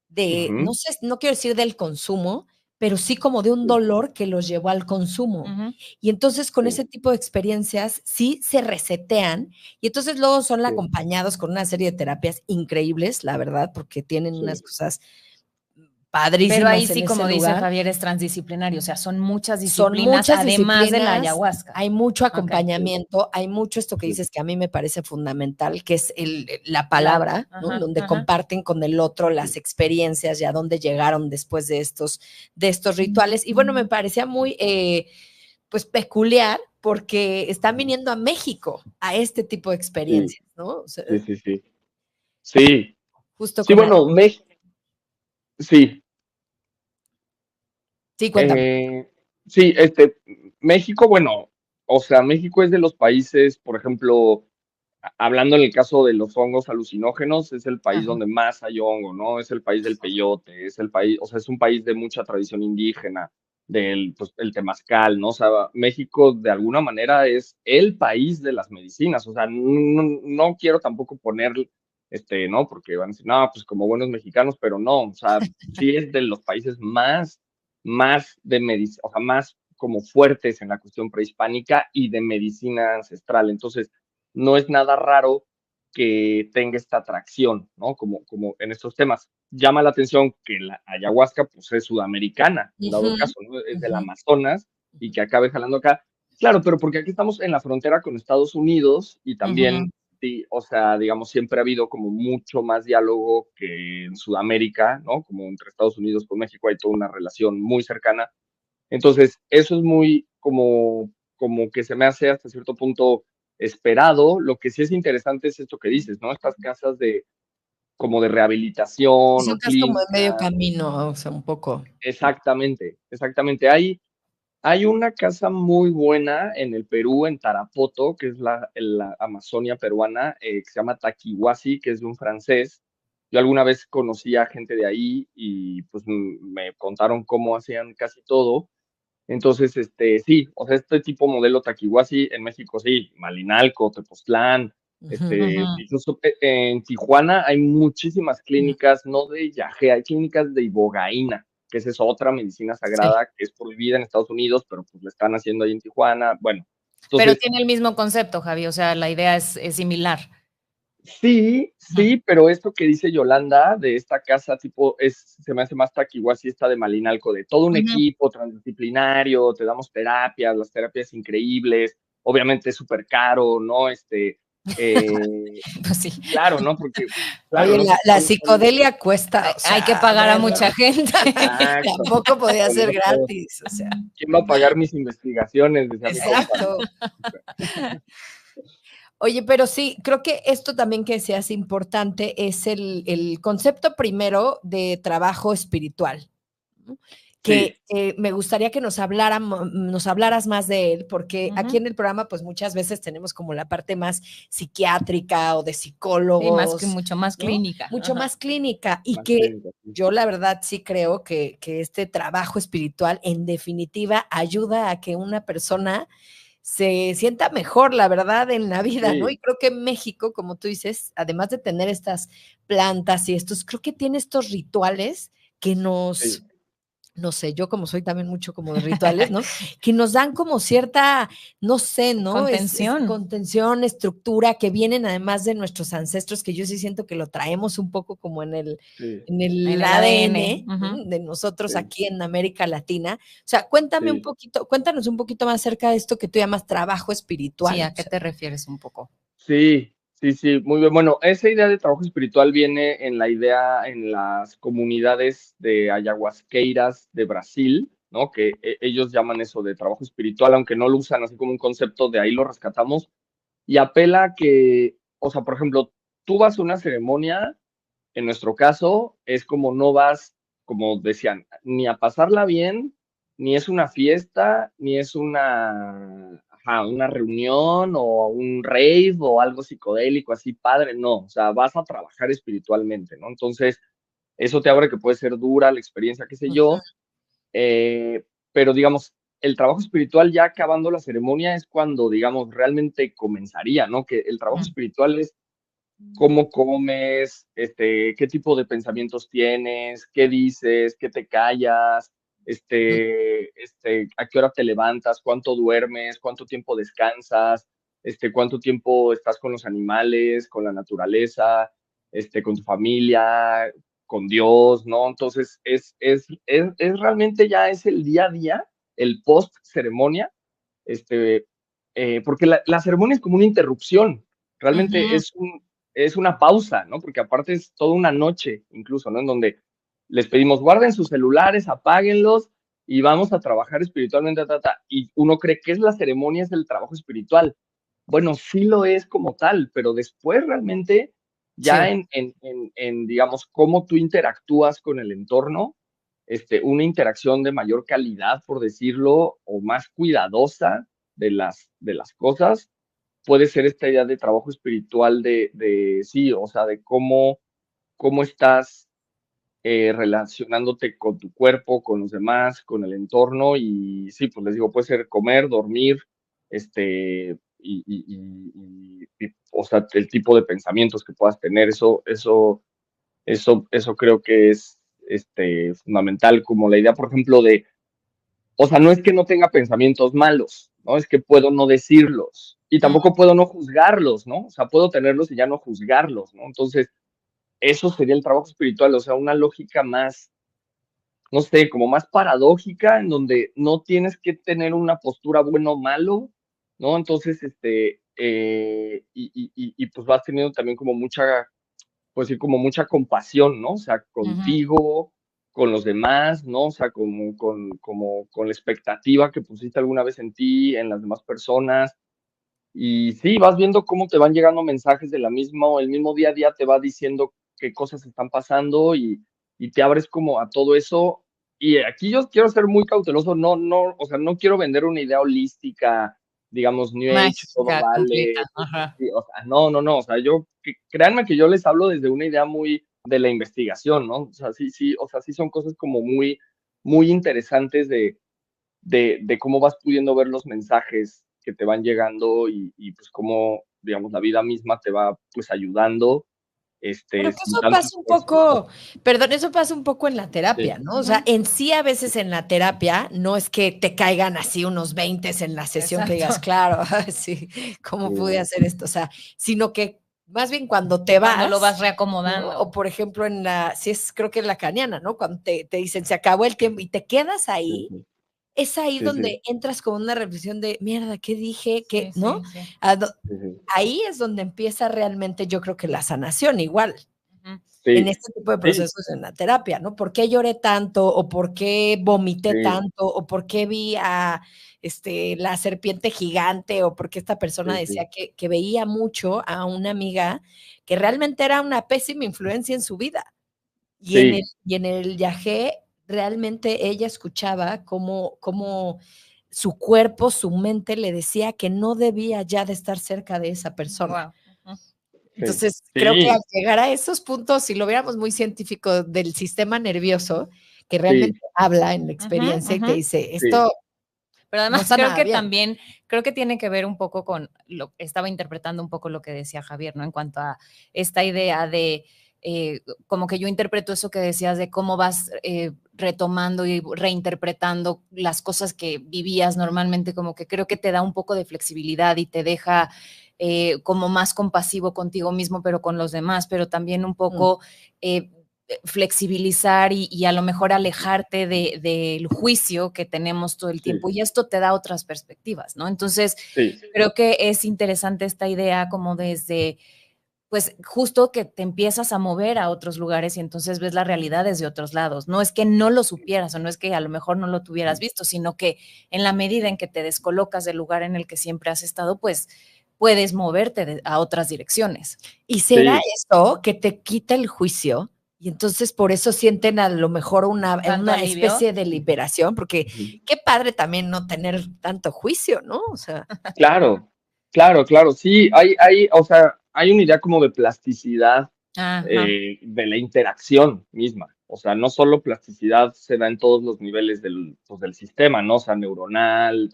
de, no ujú, sé, no quiero decir del consumo, pero sí como de un sí, dolor que los llevó al consumo. Ujú. Y entonces con sí, ese tipo de experiencias sí se resetean y entonces luego son sí, acompañados con una serie de terapias increíbles, la verdad, porque tienen unas sí, cosas Pero ahí padrísimas en sí, ese como dice lugar. Javier, es transdisciplinario, o sea, son muchas Son disciplinas muchas además de la disciplinas, ayahuasca. hay mucho Ok. sí, acompañamiento, hay mucho esto que sí, dices que a mí me parece fundamental, que es la La, palabra, ¿no? ajá, Donde ajá. comparten con el otro las sí, experiencias y a dónde llegaron después de estos rituales. Y bueno, me parecía muy, pues, peculiar porque están ujú, viniendo a México a este tipo de sí, experiencias, ¿no? O sea, sí, sí, sí, sí, justo sí, con... bueno, sí, Sí, cuéntame. Eh, sí, México, bueno, o sea, México es de los países, por ejemplo, hablando en el caso de los hongos alucinógenos, es el país Ajá. donde más hay hongo, ¿no? Es el país del peyote, es el país, o sea, es un país de mucha tradición indígena, pues, el temazcal, ¿no? O sea, México de alguna manera es el país de las medicinas, o sea, no quiero tampoco poner, ¿no? Porque van a decir, no, pues como buenos mexicanos, pero no, o sea, sí es de los países más de medicina, o sea, más como fuertes en la cuestión prehispánica y de medicina ancestral. Entonces, no es nada raro que tenga esta atracción, ¿no? Como en estos temas. Llama la atención que la ayahuasca, pues, es sudamericana, en Ujú, dado caso, ¿no? Es del ujú, Amazonas y que acabe jalando acá. Claro, pero porque aquí estamos en la frontera con Estados Unidos y Ujú. también, sí, o sea, digamos, siempre ha habido como mucho más diálogo que en Sudamérica, ¿no? Como entre Estados Unidos con México hay toda una relación muy cercana. Entonces, eso es muy como que se me hace hasta cierto punto esperado. Lo que sí es interesante es esto que dices, ¿no? Estas casas como de Y rehabilitación son o casi como de medio clínicas. camino, o sea, un poco. Exactamente, exactamente. Hay una casa muy buena en el Perú, en Tarapoto, que es la Amazonia peruana, que se llama Taquihuasi, que es de un francés. Yo alguna vez conocí a gente de ahí y pues me contaron cómo hacían casi todo. Entonces, sí, o sea, este tipo modelo Taquihuasi en México, sí, Malinalco, Tepoztlán, Ujú. Incluso en Tijuana hay muchísimas clínicas, no de yagé, hay clínicas de ibogaína, que esa es otra medicina Sí, sagrada que es prohibida en Estados Unidos, pero pues la están haciendo ahí en Tijuana. Bueno, pero entonces tiene el mismo concepto, Javi, o sea, la idea es similar. sí, Ujú, sí, pero esto que dice Yolanda de esta casa tipo se me hace más taquihuasi esta de Malinalco, de todo un ujú. equipo transdisciplinario, te damos terapias, las terapias increíbles, obviamente es súper caro, ¿no? Eh, Pues sí, claro, ¿no? Porque, claro, Oye, ¿no? la psicodelia cuesta, o hay que sea, a pagar a ver, mucha gente. Exacto. tampoco podía Con ser eso, gratis, o sea, ¿quién va a pagar mis investigaciones? Decía mi compa, ¿no? exacto. Oye, pero sí, creo que esto también que decías importante es el concepto primero de trabajo espiritual, ¿no? Sí, Que me gustaría que nos hablaras más de él, porque aquí Ujú. en el programa, pues muchas veces tenemos como la parte más psiquiátrica o de Sí, psicólogos, mucho más ¿no? clínica. Mucho Ajá. más clínica y más que clínica, sí. yo la verdad sí creo que este trabajo espiritual en definitiva ayuda a que una persona se sienta mejor, la verdad, en la vida, ¿no? Y Sí, creo que México, como tú dices, además de tener estas plantas y estos, creo que tiene estos rituales que sí, no sé, yo como soy también mucho como de rituales, ¿no? Que nos dan como cierta, no sé, ¿no? Es Contención. contención, estructura, que vienen además de nuestros ancestros, que yo sí siento que lo traemos un poco como sí, en el En el ADN. ADN, Ujú. ¿no? De nosotros sí, aquí en América Latina. O sea, sí. cuéntanos un poquito más acerca de esto que tú llamas trabajo Sí, espiritual. ¿a O qué sea, te refieres un poco? Sí, sí, sí, muy bien. Bueno, esa idea de trabajo espiritual viene en la idea en las comunidades de ayahuasqueiras de Brasil, ¿no? Que ellos llaman eso de trabajo espiritual, aunque no lo usan así como un concepto, de ahí lo rescatamos, y apela a que, o sea, por ejemplo, tú vas a una ceremonia, en nuestro caso, es como no vas, como decían, ni a pasarla bien, ni es una fiesta, ni es una reunión o un rave o algo psicodélico así padre, no, o sea, vas a trabajar espiritualmente, ¿no? Entonces, eso te abre que puede ser dura la experiencia, qué sé ujú, yo, pero digamos, el trabajo espiritual ya acabando la ceremonia es cuando, digamos, realmente comenzaría, ¿no? Que el trabajo Ujú, espiritual es cómo comes, qué tipo de pensamientos tienes, qué dices, qué te callas, ujú, a qué hora te levantas, cuánto duermes, cuánto tiempo descansas, cuánto tiempo estás con los animales, con la naturaleza, con tu familia, con Dios, ¿no? Entonces, es realmente ya es el día a día, el post ceremonia, este, porque la ceremonia es como una interrupción, realmente ujú. es una pausa, ¿no? Porque aparte es toda una noche, incluso, ¿no? En donde les pedimos, guarden sus celulares, apáguenlos y vamos a trabajar espiritualmente, y uno cree que es la ceremonia, es el trabajo espiritual. Bueno, sí lo es como tal, pero después realmente ya sí, digamos, cómo tú interactúas con el entorno, una interacción de mayor calidad, por decirlo, o más cuidadosa de las cosas, puede ser esta idea de trabajo espiritual sí, o sea, de cómo estás relacionándote con tu cuerpo, con los demás, con el entorno, y sí, pues les digo, puede ser comer, dormir, o sea, el tipo de pensamientos que puedas tener, eso creo que es fundamental, como la idea, por ejemplo, o sea, no es que no tenga pensamientos malos, ¿no? Es que puedo no decirlos y tampoco puedo no juzgarlos, ¿no? O sea, puedo tenerlos y ya no juzgarlos, ¿no? Entonces, eso sería el trabajo espiritual, o sea, una lógica más, no sé, como más paradójica, en donde no tienes que tener una postura bueno o malo, ¿no? Entonces, pues vas teniendo también como mucha, pues sí, como mucha compasión, ¿no? O sea, Ujú. contigo, con los demás, ¿no? O sea, como con la expectativa que pusiste alguna vez en ti, en las demás personas. Y sí, vas viendo cómo te van llegando mensajes el mismo día a día te va diciendo qué cosas están pasando y te abres como a todo eso. Y aquí yo quiero ser muy cauteloso, no, o sea, no quiero vender una idea holística, digamos, New Age, todo Mágica, completa. vale. Ajá. Sí, o sea, no, o sea, créanme que yo les hablo desde una idea muy de la investigación, ¿no? O sea, sí, o sea, sí son cosas como muy, muy interesantes de cómo vas pudiendo ver los mensajes que te van llegando y pues cómo digamos, la vida misma te va, pues, ayudando, Pero que sin eso tanto pasa un esfuerzo. poco, perdón, eso pasa un poco en la terapia, Sí, ¿no? O sea, en sí, a veces en la terapia, no es que te caigan así unos 20 en la sesión que digas, Exacto. claro, sí, ¿cómo pude sí, hacer esto? O sea, sino que más bien cuando te Cuando lo vas vas, ¿no? reacomodando. O por ejemplo, en la, sí es, creo que en la caniana, ¿no? Cuando te dicen, se acabó el tiempo y te quedas sí, ahí, sí, es ahí sí, sí, donde entras con una reflexión de, mierda, ¿qué dije? ¿Qué? Sí, ¿No? sí, sí. A do- sí, sí. Ahí es donde empieza realmente, yo creo que la sanación igual Ujú. en Sí, este tipo de sí, procesos en la terapia, ¿no? ¿Por qué lloré tanto? ¿O por qué vomité sí, tanto? ¿O por qué vi a la serpiente gigante? ¿O por qué esta persona sí, sí, decía que veía mucho a una amiga que realmente era una pésima influencia en su vida? sí, Y en el yagé, realmente ella escuchaba cómo su cuerpo, su mente le decía que no debía ya de estar cerca de esa persona. Guau. Ujú. sí, Entonces, creo que al sí, llegar a esos puntos, si lo viéramos muy científico del sistema nervioso, que sí, realmente habla en la Ujú, experiencia y te ujú. dice, sí, esto Pero no además está creo nada que bien. también, creo que tiene que ver un poco con lo estaba interpretando un poco lo que decía Javier, ¿no? En cuanto a esta idea de, como que yo interpreto eso que decías de cómo vas retomando y reinterpretando las cosas que vivías normalmente, como que creo que te da un poco de flexibilidad y te deja como más compasivo contigo mismo, pero con los demás, pero también un Mm, poco flexibilizar y a lo mejor alejarte del juicio que tenemos todo el sí, tiempo y esto te da otras perspectivas, ¿no? Entonces, sí, creo que es interesante esta idea como desde, pues justo que te empiezas a mover a otros lugares y entonces ves la realidad desde otros lados. No es que no lo supieras o no es que a lo mejor no lo tuvieras visto, sino que en la medida en que te descolocas del lugar en el que siempre has estado, pues puedes moverte a otras direcciones. ¿Y será sí, eso que te quita el juicio? Y entonces por eso sienten a lo mejor Tanto una alivio. especie de liberación, porque ujú. qué padre también no tener tanto juicio, ¿no? O sea, Claro, claro, claro, sí, o sea, hay una idea como de plasticidad Ajá. de la interacción misma. O sea, no solo plasticidad se da en todos los niveles del, pues, del sistema, ¿no? O sea, neuronal,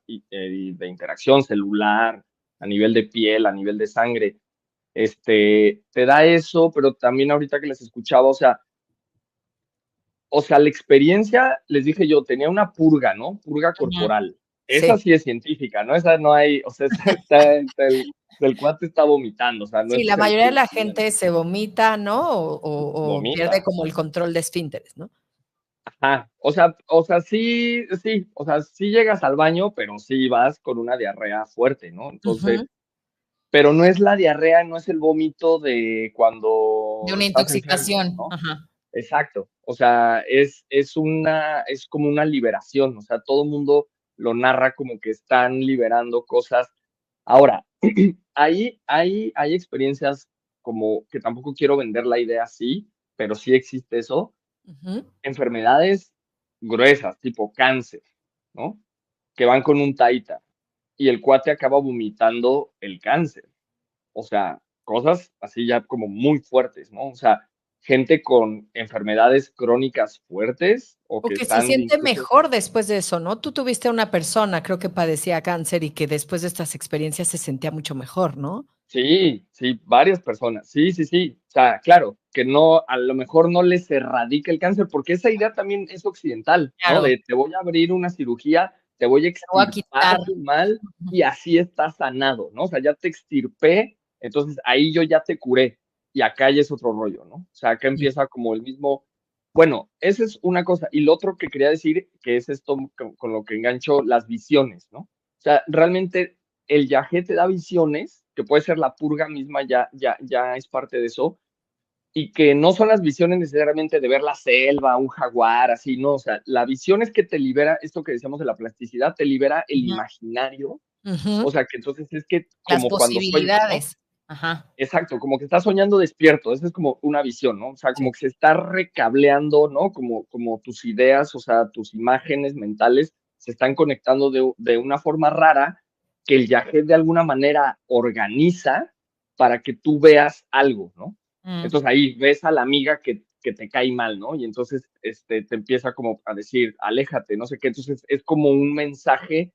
y de interacción celular, a nivel de piel, a nivel de sangre. Te da eso, pero también ahorita que les escuchaba, o sea, la experiencia, les dije yo, tenía una purga, ¿no? Purga Ujú. corporal. Esa sí. sí es científica, ¿no? Esa no hay, o sea, esa está el cuate está vomitando, o sea, no Sí, es la que mayoría de la bien, gente se vomita, ¿no? O pierde vomita. como el control de esfínteres, ¿no? Ajá, o sea, sí, sí, o sea, sí llegas al baño, pero sí vas con una diarrea fuerte, ¿no? Ujú, Entonces, pero no es la diarrea, no es el vómito de De cuando una estás enfermo, intoxicación. ¿no? Ajá. Exacto. O sea, es como una liberación. O sea, todo el mundo lo narra como que están liberando cosas. Ahora, hay experiencias como que tampoco quiero vender la idea así, pero sí existe eso. ujú. Enfermedades gruesas, tipo cáncer, ¿no? Que van con un taita y el cuate acaba vomitando el cáncer. O sea, cosas así ya como muy fuertes, ¿no? O sea, gente con enfermedades crónicas fuertes o O que que se están siente incluso. mejor después de eso, ¿no? Tú tuviste una persona, creo que padecía cáncer y que después de estas experiencias se sentía mucho mejor, ¿no? Sí, sí, varias personas. Sí, sí, sí. O sea, claro, que no, a lo mejor no les erradica el cáncer, porque esa idea también es occidental, ¿no? Claro, De te voy a abrir una cirugía, te voy a te voy a quitar. extirpar tu mal y así estás sanado, ¿no? O sea, ya te extirpé, entonces ahí yo ya te curé. Y acá ya es otro rollo, ¿no? O sea, acá Sí. empieza como el mismo. Bueno, esa es una cosa. Y lo otro que quería decir, que es esto con lo que engancho las visiones, ¿no? O sea, realmente el yagé te da visiones, que puede ser la purga misma, ya es parte de eso, y que no son las visiones necesariamente de ver la selva, un jaguar, así, no, o sea, la visión es que te libera, esto que decíamos de la plasticidad, te libera el Ujú, imaginario, o ujú. sea, que entonces es que Las como cuando sueñas, ¿no? posibilidades. Ajá. Exacto, como que estás soñando despierto, esa es como una visión, ¿no? O sea, Sí. como que se está recableando, ¿no? Como tus ideas, o sea, tus imágenes mentales se están conectando de una forma rara que el yagé de alguna manera organiza para que tú veas algo, ¿no? Mm. Entonces ahí ves a la amiga que te cae mal, ¿no? Y entonces te empieza como a decir, aléjate, no sé qué. Entonces es como un mensaje,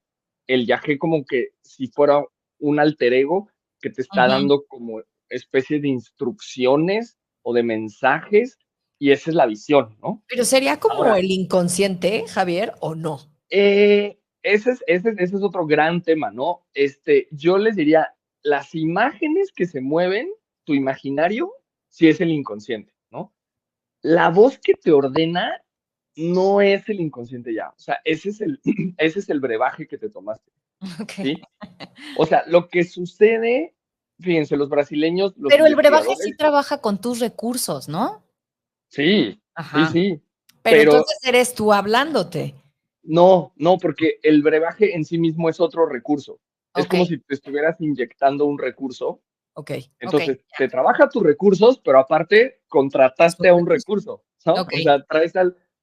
el yagé como que si fuera un alter ego que te está dando como especie de instrucciones o de mensajes, y esa es la visión, ¿no? Pero sería como Ahora, el inconsciente, Javier, ¿o no? ese es otro gran tema, ¿no? Yo les diría, las imágenes que se mueven, tu imaginario, sí es el inconsciente, ¿no? La voz que te ordena no es el inconsciente ya. O sea, ese es el brebaje que te tomaste, Ok. ¿sí? O sea, lo que sucede, fíjense, los brasileños, los Pero el brebaje sí investigadores, trabaja con tus recursos, ¿no? sí, sí, Ajá. sí, Pero pero entonces eres tú hablándote. no, porque el brebaje en sí mismo es otro recurso. Es Ok, como si te estuvieras inyectando un recurso. Ok. ok, Entonces, te trabaja tus recursos, pero aparte Es un contrataste a un recurso. recurso, ¿no? ok, O sea,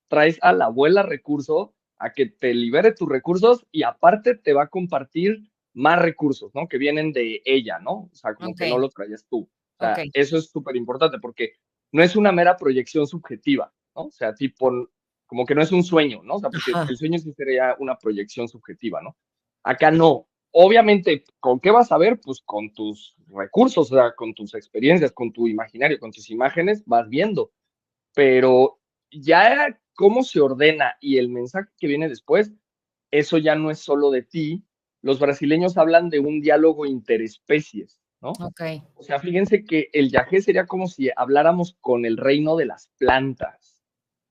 traes a la abuela recurso a que te libere tus recursos y aparte te va a compartir más recursos, ¿no? Que vienen de ella, ¿no? O sea, como ok, que no lo traías tú. O ok. sea, eso es súper importante porque no es una mera proyección subjetiva, ¿no? O sea, tipo, como que no es un sueño, ¿no? O sea, porque Ajá. el sueño sí sería una proyección subjetiva, ¿no? Acá no. Obviamente, ¿con qué vas a ver? Pues con tus recursos, o sea, con tus experiencias, con tu imaginario, con tus imágenes, vas viendo. Pero ya cómo se ordena y el mensaje que viene después, eso ya no es solo de ti. Los brasileños hablan de un diálogo interespecies, ¿no? Ok. O sea, fíjense que el yagé sería como si habláramos con el reino de las plantas.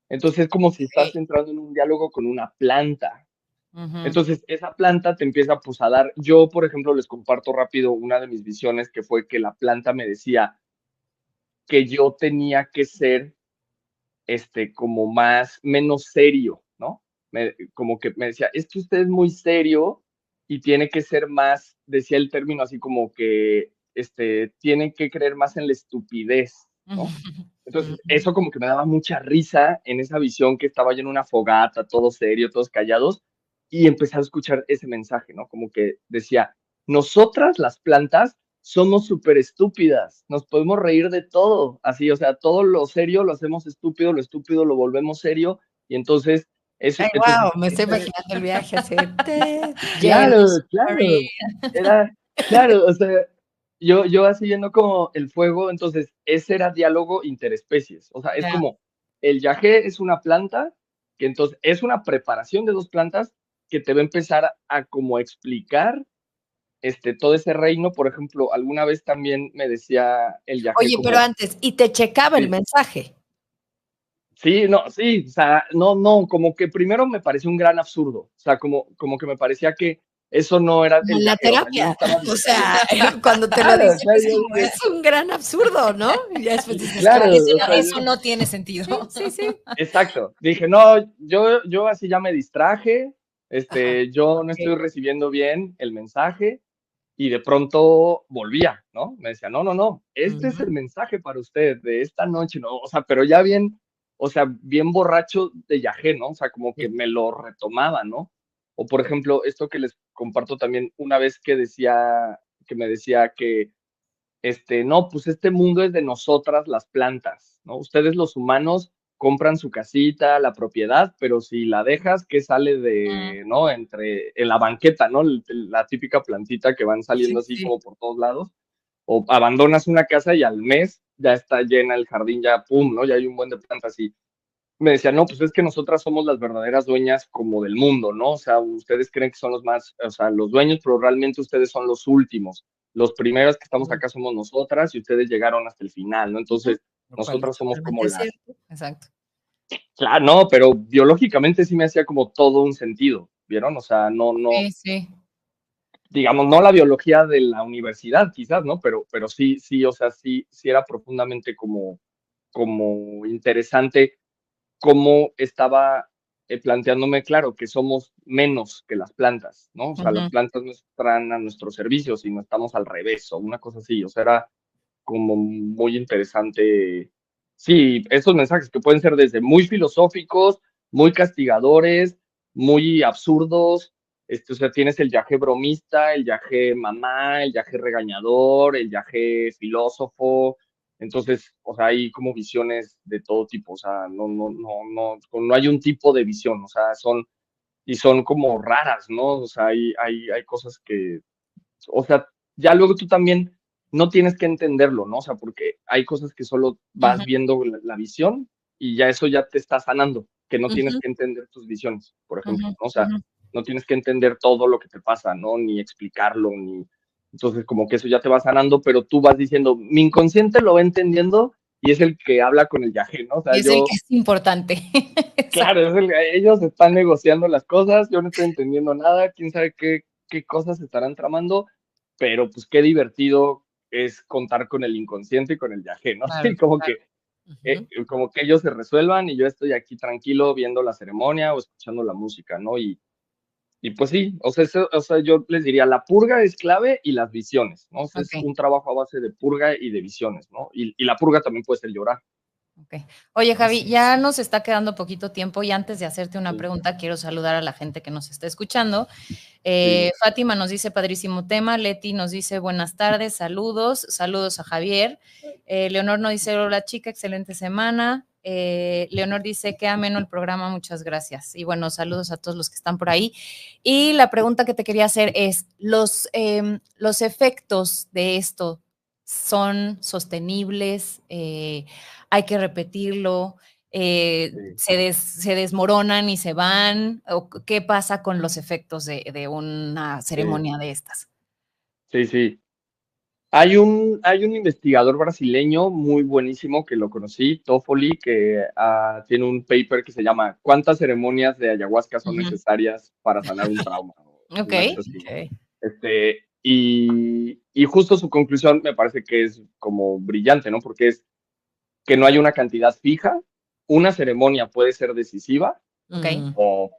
Entonces es como si estás entrando en un diálogo con una planta. Ujú. Entonces, esa planta te empieza pues a dar, yo por ejemplo les comparto rápido una de mis visiones que fue que la planta me decía que yo tenía que ser como menos serio, ¿no? Como que me decía, es que usted es muy serio y tiene que ser más, decía el término así como que, tiene que creer más en la estupidez, ¿no? Entonces, Ujú. eso como que me daba mucha risa en esa visión que estaba yo en una fogata, todo serio, todos callados, y empecé a escuchar ese mensaje, ¿no? Como que decía, nosotras las plantas somos súper estúpidas, nos podemos reír de todo, así, o sea, todo lo serio lo hacemos estúpido, lo estúpido lo volvemos serio, y entonces, Ay, entonces, wow, me estoy imaginando el viaje así. claro, James claro, Marie. era, claro, o sea, yo así viendo como el fuego, entonces, ese era diálogo interespecies, o sea, es Ya. como, el yagé es una planta, que entonces es una preparación de dos plantas que te va a empezar a como explicar todo ese reino. Por ejemplo, alguna vez también me decía el yagé Oye, pero como, antes, y te checaba el sí, mensaje. sí, no, sí, o sea, no, como que primero me pareció un gran absurdo, o sea, como que me parecía que eso no era Como el en la yagé, o sea, yo no terapia. estaba O sea, dictando. cuando te lo Claro, dicen claro, es yo como, dije, es un gran absurdo, ¿no? Y ya después dices, claro, claro, o sea, Eso no tiene sentido. sí, sí, sí. exacto, dije, no, yo así ya me distraje, Ajá, yo no ok. estoy recibiendo bien el mensaje, y de pronto volvía, ¿no? Me decía, no, este es Ujú. el mensaje para usted de esta noche, ¿no? O sea, pero ya bien, o sea, bien borracho de yagé, ¿no? O sea, como que Sí. me lo retomaba, ¿no? O por ejemplo, esto que les comparto también, una vez que me decía que, no, pues este mundo es de nosotras las plantas, ¿no? Ustedes los humanos compran su casita, la propiedad, pero si la dejas, ¿qué sale Mm, de, no? En la banqueta, ¿no? La típica plantita que van Sí, saliendo así sí. como por todos lados. O abandonas una casa y al mes ya está llena el jardín, ya pum, ¿no? Ya hay un buen de plantas y me decía, no, pues es que nosotras somos las verdaderas dueñas como del mundo, ¿no? O sea, ustedes creen que son los más, o sea, los dueños, pero realmente ustedes son los últimos. Los primeros que estamos Ujú. acá somos nosotras y ustedes llegaron hasta el final, ¿no? Entonces, Lo cual es nosotras somos como totalmente las, cierto. exacto. claro, no, pero biológicamente sí me hacía como todo un sentido, ¿vieron? O sea, no, Sí, sí. digamos, no la biología de la universidad, quizás, ¿no? Pero sí, o sea, sí era profundamente como interesante cómo estaba planteándome, claro, que somos menos que las plantas, ¿no? O sea, las Ujú. plantas no están a nuestro servicio, sino estamos al revés, o una cosa así. O sea, era como muy interesante. Sí, esos mensajes que pueden ser desde muy filosóficos, muy castigadores, muy absurdos. O sea, tienes el yagé bromista, el yagé mamá, el yagé regañador, el yagé filósofo. Entonces, o sea, hay como visiones de todo tipo. O sea, no hay un tipo de visión. O sea, son como raras, ¿no? O sea, hay cosas que, o sea, ya luego tú también no tienes que entenderlo, ¿no? O sea, porque hay cosas que solo vas viendo la visión y ya eso ya te está sanando, que no tienes Ujú, que entender tus visiones, por ejemplo, ujú, ¿no? O sea, ujú. no tienes que entender todo lo que te pasa, ¿no? Ni explicarlo, ni... Entonces, como que eso ya te va sanando, pero tú vas diciendo, mi inconsciente lo va entendiendo y es el que habla con el yagé, ¿no? O sea, Y es el que yo, es importante. Exacto. claro, ellos están negociando las cosas, yo no estoy entendiendo nada, quién sabe qué cosas estarán tramando, pero pues qué divertido es contar con el inconsciente y con el yagé, ¿no? Claro, Sí, como claro. que, Ujú. como que ellos se resuelvan y yo estoy aquí tranquilo viendo la ceremonia o escuchando la música, ¿no? Y pues sí, o sea, o sea, yo les diría, la purga es clave y las visiones, ¿no? O sea, es Ok. un trabajo a base de purga y de visiones, ¿no? Y la purga también puede ser llorar. Ok. Oye, Javi, Así es. ya nos está quedando poquito tiempo y antes de hacerte una Sí, pregunta, quiero saludar a la gente que nos está escuchando. sí, Fátima nos dice padrísimo tema, Leti nos dice buenas tardes, saludos, saludos a Javier. Leonor nos dice hola chica, excelente semana. Leonor dice que ameno el programa, muchas gracias. Y bueno, saludos a todos los que están por ahí. Y la pregunta que te quería hacer es, los efectos de esto son sostenibles? ¿Hay que repetirlo? sí, Se desmoronan y se van? ¿O qué pasa con los efectos de una sí, ceremonia de estas? sí, sí. Hay un investigador brasileño muy buenísimo que lo conocí, Toffoli, que tiene un paper que se llama ¿Cuántas ceremonias de ayahuasca son Ujú. necesarias para sanar un trauma? O Ok, una cosa así. ok. Y justo su conclusión me parece que es como brillante, ¿no? Porque es que no hay una cantidad fija, una ceremonia puede ser decisiva Ok. Mm, o,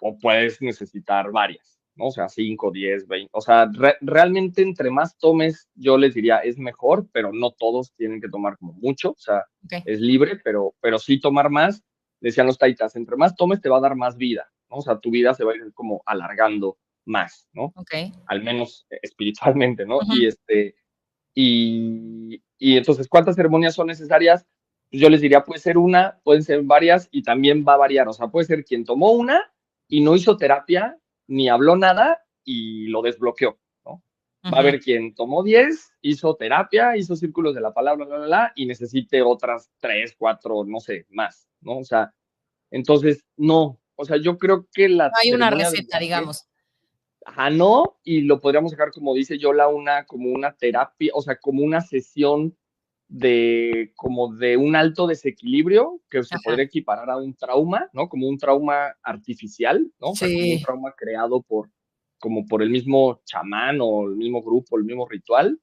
o puedes necesitar varias, ¿no? O sea, 5, 10, 20. O sea, realmente entre más tomes, yo les diría, es mejor, pero no todos tienen que tomar como mucho. O sea, Ok. es libre, pero sí tomar más. Decían los taitas, entre más tomes te va a dar más vida, ¿no? O sea, tu vida se va a ir como alargando más, ¿no? Ok. Al menos espiritualmente, ¿no? Ujú. Y entonces, ¿cuántas ceremonias son necesarias? Pues yo les diría, puede ser una, pueden ser varias y también va a variar. O sea, puede ser quien tomó una y no hizo terapia ni habló nada y lo desbloqueó, ¿no? Va a Ujú. haber quien tomó 10, hizo terapia, hizo círculos de la palabra, bla, bla, bla, y necesite otras 3, 4, no sé, más, ¿no? O sea, entonces, no. O sea, yo creo que la No hay una ceremonia del receta, viaje, digamos. ajá, no, y lo podríamos dejar, como dice Yola, como una terapia, o sea, como una sesión como de un alto desequilibrio que se Ajá. podría equiparar a un trauma, ¿no? Como un trauma artificial, ¿no? O sea, como un sí. trauma creado como por el mismo chamán o el mismo grupo, el mismo ritual.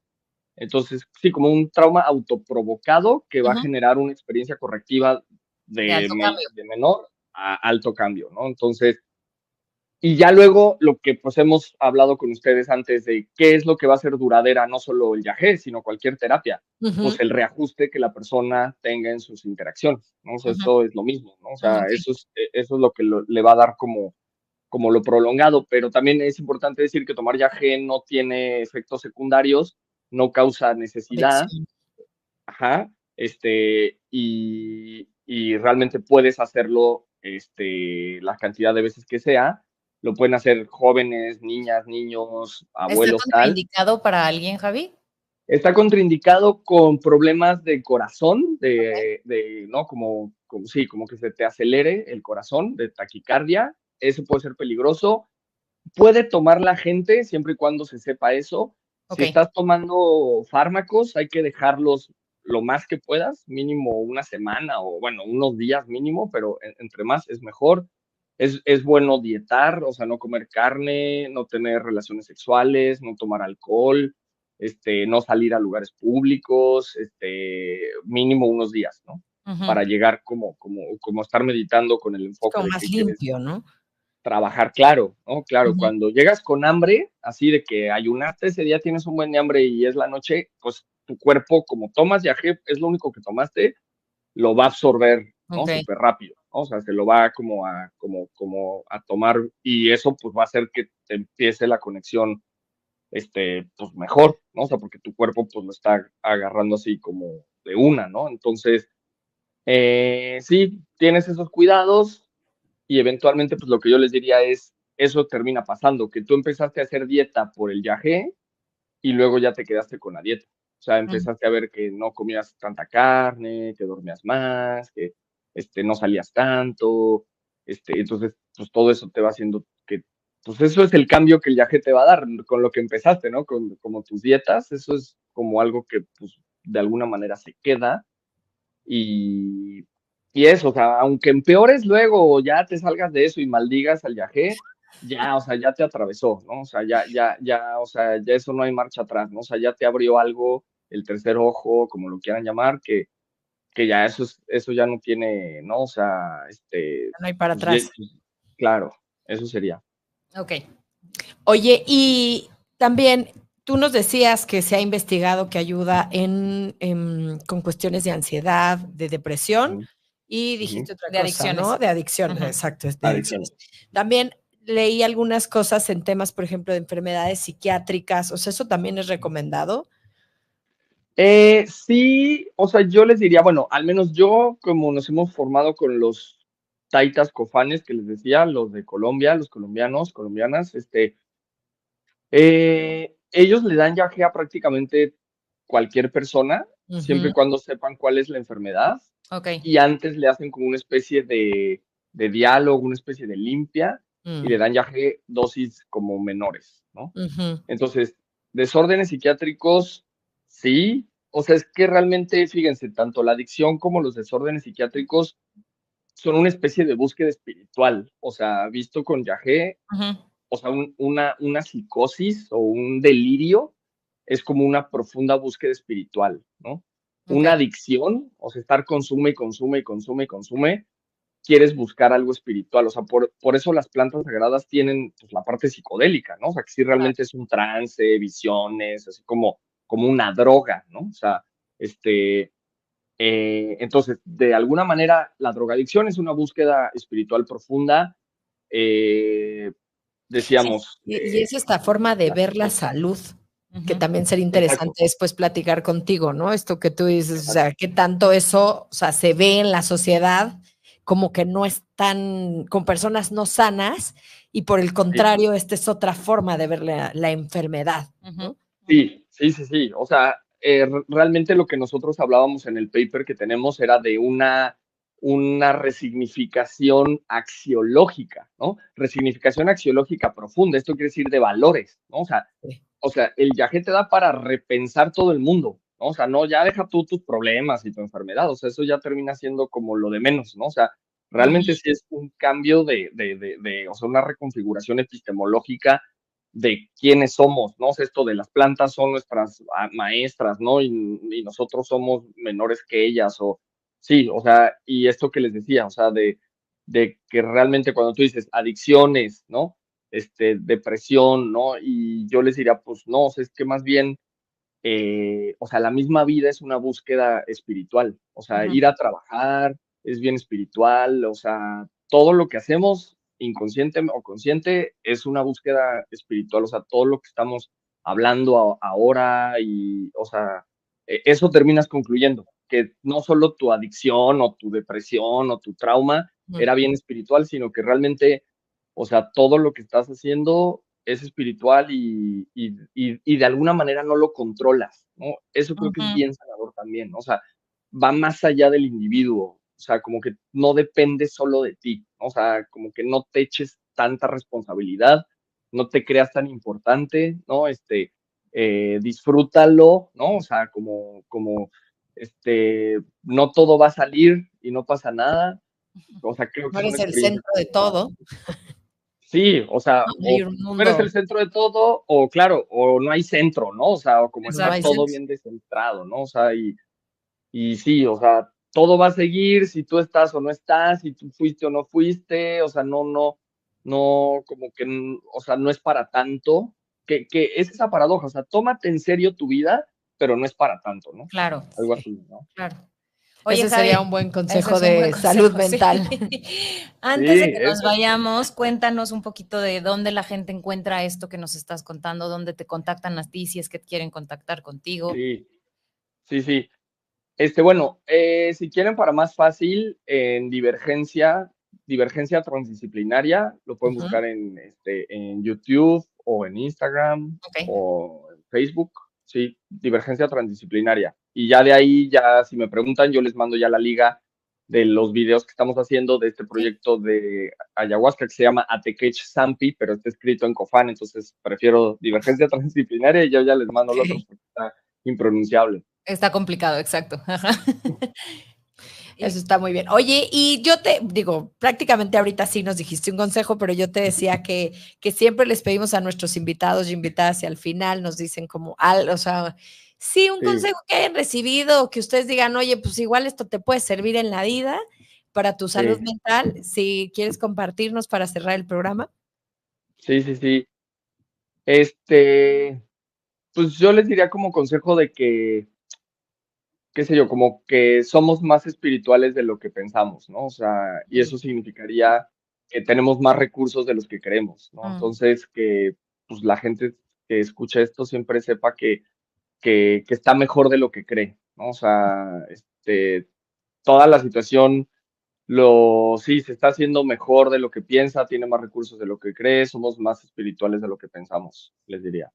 Entonces, sí, como un trauma autoprovocado que va a Ujú. generar una experiencia correctiva De alto cambio. de menor a alto cambio, ¿no? Entonces, y ya luego lo que pues hemos hablado con ustedes antes de qué es lo que va a ser duradera, no solo el yagé, sino cualquier terapia, pues Ujú, el reajuste que la persona tenga en sus interacciones, ¿no? O sea, Ujú. eso es lo mismo, ¿no? O sea, Ok. eso es lo que le va a dar como lo prolongado, pero también es importante decir que tomar yagé no tiene efectos secundarios, no causa necesidad, adicción. ajá, y realmente puedes hacerlo, la cantidad de veces que sea. Lo pueden hacer jóvenes, niñas, niños, ¿Está abuelos, tal. contraindicado para alguien, Javi? Está contraindicado con problemas de corazón, Ok. ¿no? Sí, como que se te acelere el corazón, de taquicardia. Eso puede ser peligroso. Puede tomar la gente siempre y cuando se sepa eso. Ok. Si estás tomando fármacos, hay que dejarlos lo más que puedas, mínimo una semana o bueno, unos días mínimo, pero entre más es mejor. Es bueno dietar, o sea, no comer carne, no tener relaciones sexuales, no tomar alcohol, no salir a lugares públicos, mínimo unos días, ¿no? Ujú. Para llegar como estar meditando con el Es enfoque como de más qué quieres limpio, ¿no? trabajar, claro, ¿no? Claro, Ujú. cuando llegas con hambre, así de que ayunaste ese día, tienes un buen de hambre y es la noche, pues tu cuerpo, como tomas viaje, es lo único que tomaste, lo va a absorber, ¿no? Ok. Súper rápido, ¿no? O sea, se lo va como a tomar y eso pues va a hacer que te empiece la conexión, pues mejor, ¿no? O sea, porque tu cuerpo pues lo está agarrando así como de una, ¿no? Entonces, sí, tienes esos cuidados, y eventualmente, pues lo que yo les diría es, eso termina pasando, que tú empezaste a hacer dieta por el yagé y luego ya te quedaste con la dieta. O sea, empezaste a ver que no comías tanta carne, que dormías más, que no salías tanto, entonces, pues todo eso te va haciendo que, pues eso es el cambio que el viaje te va a dar con lo que empezaste, ¿no? Como tus dietas, eso es como algo que, pues, de alguna manera se queda y, y eso, o sea, aunque empeores luego o ya te salgas de eso y maldigas al viaje, ya, o sea, ya te atravesó, ¿no? O sea, o sea, ya eso no hay marcha atrás, ¿no? O sea, ya te abrió algo, el tercer ojo, como lo quieran llamar, que ya eso ya no tiene, ¿no? O sea, No hay para pues, atrás. pues, claro, eso sería. Ok. Oye, y también tú nos decías que se ha investigado que ayuda con cuestiones de ansiedad, de depresión, Ujú, y ujú. dijiste otra De cosa, adicciones. ¿no? De adicciones, Ujú. exacto, de Adicciones. adicciones. También leí algunas cosas en temas, por ejemplo, de enfermedades psiquiátricas, o sea, ¿eso también es recomendado? Sí, o sea, yo les diría, bueno, al menos yo, como nos hemos formado con los taitas cofanes que les decía, los de Colombia, los colombianos, colombianas, ellos le dan yaje a prácticamente cualquier persona, siempre y Ujú, cuando sepan cuál es la enfermedad, Ok. y antes le hacen como una especie de diálogo, una especie de limpia, y le mm, dan yaje dosis como menores, ¿no? ujú, Entonces, desórdenes psiquiátricos, sí. O sea, es que realmente, fíjense, tanto la adicción como los desórdenes psiquiátricos son una especie de búsqueda espiritual. O sea, visto con Yagé, Ujú. o sea, una psicosis o un delirio es como una profunda búsqueda espiritual, ¿no? Ok. Una adicción, o sea, estar consume y consume y consume y consume, quieres buscar algo espiritual. O sea, por eso las plantas sagradas tienen pues, la parte psicodélica, ¿no? O sea, que sí Claro. realmente es un trance, visiones, así como una droga, ¿no? O sea, entonces, de alguna manera, la drogadicción es una búsqueda espiritual profunda. Eh, Sí, decíamos, y es esta forma de ver la salud, que Ujú. también sería exacto, interesante después platicar contigo, ¿no? Esto que tú dices, o exacto. sea, qué tanto eso, o sea, se ve en la sociedad como que no están con personas no sanas y por el Sí, contrario, esta es otra forma de ver la enfermedad, Ujú. ¿no? Ujú. sí. O sea, realmente lo que nosotros hablábamos en el paper que tenemos era de una resignificación axiológica, ¿no? Resignificación axiológica profunda. Esto quiere decir de valores, ¿no? Sí. O sea, el viaje te da para repensar todo el mundo, ¿no? O sea, no, ya deja tú tus problemas y tu enfermedad, o sea, eso ya termina siendo como lo de menos, ¿no? O sea, realmente Ujú. sí es un cambio o sea, una reconfiguración epistemológica de quiénes somos, ¿no? O sea, esto de las plantas son nuestras maestras, ¿no? Y nosotros somos menores que ellas, o sí, o sea, y esto que les decía, o sea, de que realmente cuando tú dices adicciones, ¿no? Depresión, ¿no? Y yo les diría, pues no, o sea, es que más bien, o sea, la misma vida es una búsqueda espiritual, o sea, Ujú. ir a trabajar es bien espiritual, o sea, todo lo que hacemos, inconsciente o consciente, es una búsqueda espiritual, o sea, todo lo que estamos hablando ahora y, o sea, eso terminas concluyendo, que no solo tu adicción o tu depresión o tu trauma Mm, era bien espiritual, sino que realmente, o sea, todo lo que estás haciendo es espiritual y de alguna manera no lo controlas, ¿no? Eso creo que es Ujú. bien sanador también, ¿no? O sea, va más allá del individuo, o sea, como que no depende solo de ti, ¿no? O sea, como que no te eches tanta responsabilidad, no te creas tan importante, ¿no? Disfrútalo, ¿no? O sea, no todo va a salir y no pasa nada, o sea, creo que no son eres el experiencias centro de todo, sí, o sea, ¿no? Hay o un tú eres mundo, el centro de todo, o claro, o no hay centro, ¿no? O sea, o como pero no está hay Exacto. todo centro. bien descentrado, ¿no? O sea, y sí, o sea, todo va a seguir si tú estás o no estás, si tú fuiste o no fuiste, o sea, no, como que, o sea, no es para tanto, que es esa paradoja, o sea, tómate en serio tu vida, pero no es para tanto, ¿no? Claro, Algo Sí. así, ¿no? claro. Oye, Ese sería un Javi, buen ese consejo es un buen de salud consejo, sí. mental. Antes de Sí, que nos eso, vayamos, cuéntanos un poquito de dónde la gente encuentra esto que nos estás contando, dónde te contactan a ti si es que quieren contactar contigo. sí, sí. Bueno, si quieren para más fácil, en Divergencia Transdisciplinaria, lo pueden Ujú. buscar en YouTube o en Instagram Ok. o en Facebook. sí, divergencia transdisciplinaria. Y ya de ahí, ya si me preguntan, yo les mando ya la liga de los videos que estamos haciendo de este proyecto de ayahuasca que se llama Atequech Sampi, pero está escrito en Cofán, entonces prefiero divergencia transdisciplinaria y yo ya les mando el otro Ok. porque está impronunciable. Está complicado, exacto. Eso está muy bien. Oye, y yo te digo, prácticamente ahorita sí nos dijiste un consejo, pero yo te decía que siempre les pedimos a nuestros invitados y invitadas y al final nos dicen como, o sea, sí, un Sí, consejo que hayan recibido, que ustedes digan, oye, pues igual esto te puede servir en la vida para tu salud sí, mental, si quieres compartirnos para cerrar el programa. sí, sí, sí. Pues yo les diría como consejo de que, qué sé yo, como que somos más espirituales de lo que pensamos, ¿no? O sea, y eso significaría que tenemos más recursos de los que creemos, ¿no? Mm. Entonces, que pues la gente que escucha esto siempre sepa que está mejor de lo que cree, ¿no? O sea, toda la situación, sí, se está haciendo mejor de lo que piensa, tiene más recursos de lo que cree, somos más espirituales de lo que pensamos, les diría.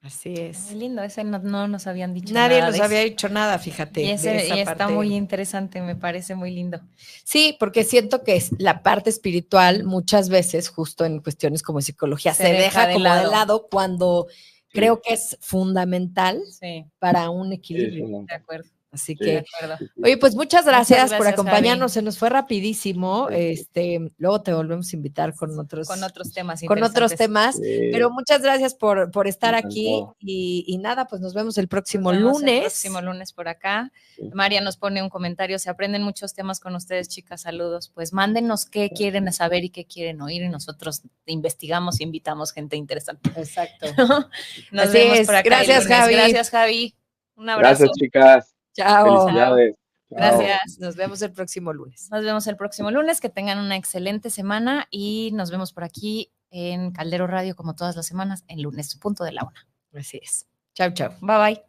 Así Muy es. lindo, ese no nos habían dicho Nadie nada nos de había eso. dicho nada, Y fíjate, de ese y esa está parte. muy interesante, me parece muy lindo. Sí, porque siento que es la parte espiritual muchas veces, justo en cuestiones como psicología, se deja como de lado cuando Sí, creo que es fundamental Sí, para un sí, es equilibrio. de fundamental. acuerdo, Así Sí, de que, acuerdo. sí, sí. oye, pues muchas Muchas gracias por gracias, Javi, acompañarnos. Se nos fue rapidísimo. Sí, Luego te volvemos a invitar con otros temas con otros interesantes. temas, pero muchas gracias por estar aquí encantado. y nada, pues nos vemos el próximo Nos vemos el lunes. próximo lunes por acá. Sí. María nos pone un comentario, se aprenden muchos temas con ustedes, chicas, saludos. Pues mándenos qué quieren saber y qué quieren oír y nosotros investigamos y invitamos gente interesante. Exacto. Nos Así vemos es. por acá el Gracias, lunes. Javi. Gracias, Javi. Un abrazo. Gracias, chicas. Chao. Chao. Felicidades. Chao. Gracias. Nos vemos el próximo lunes. Nos vemos el próximo lunes. Que tengan una excelente semana y nos vemos por aquí en Caldero Radio como todas las semanas, el lunes, punto de la 1. Así es. Chao, chao. Bye bye.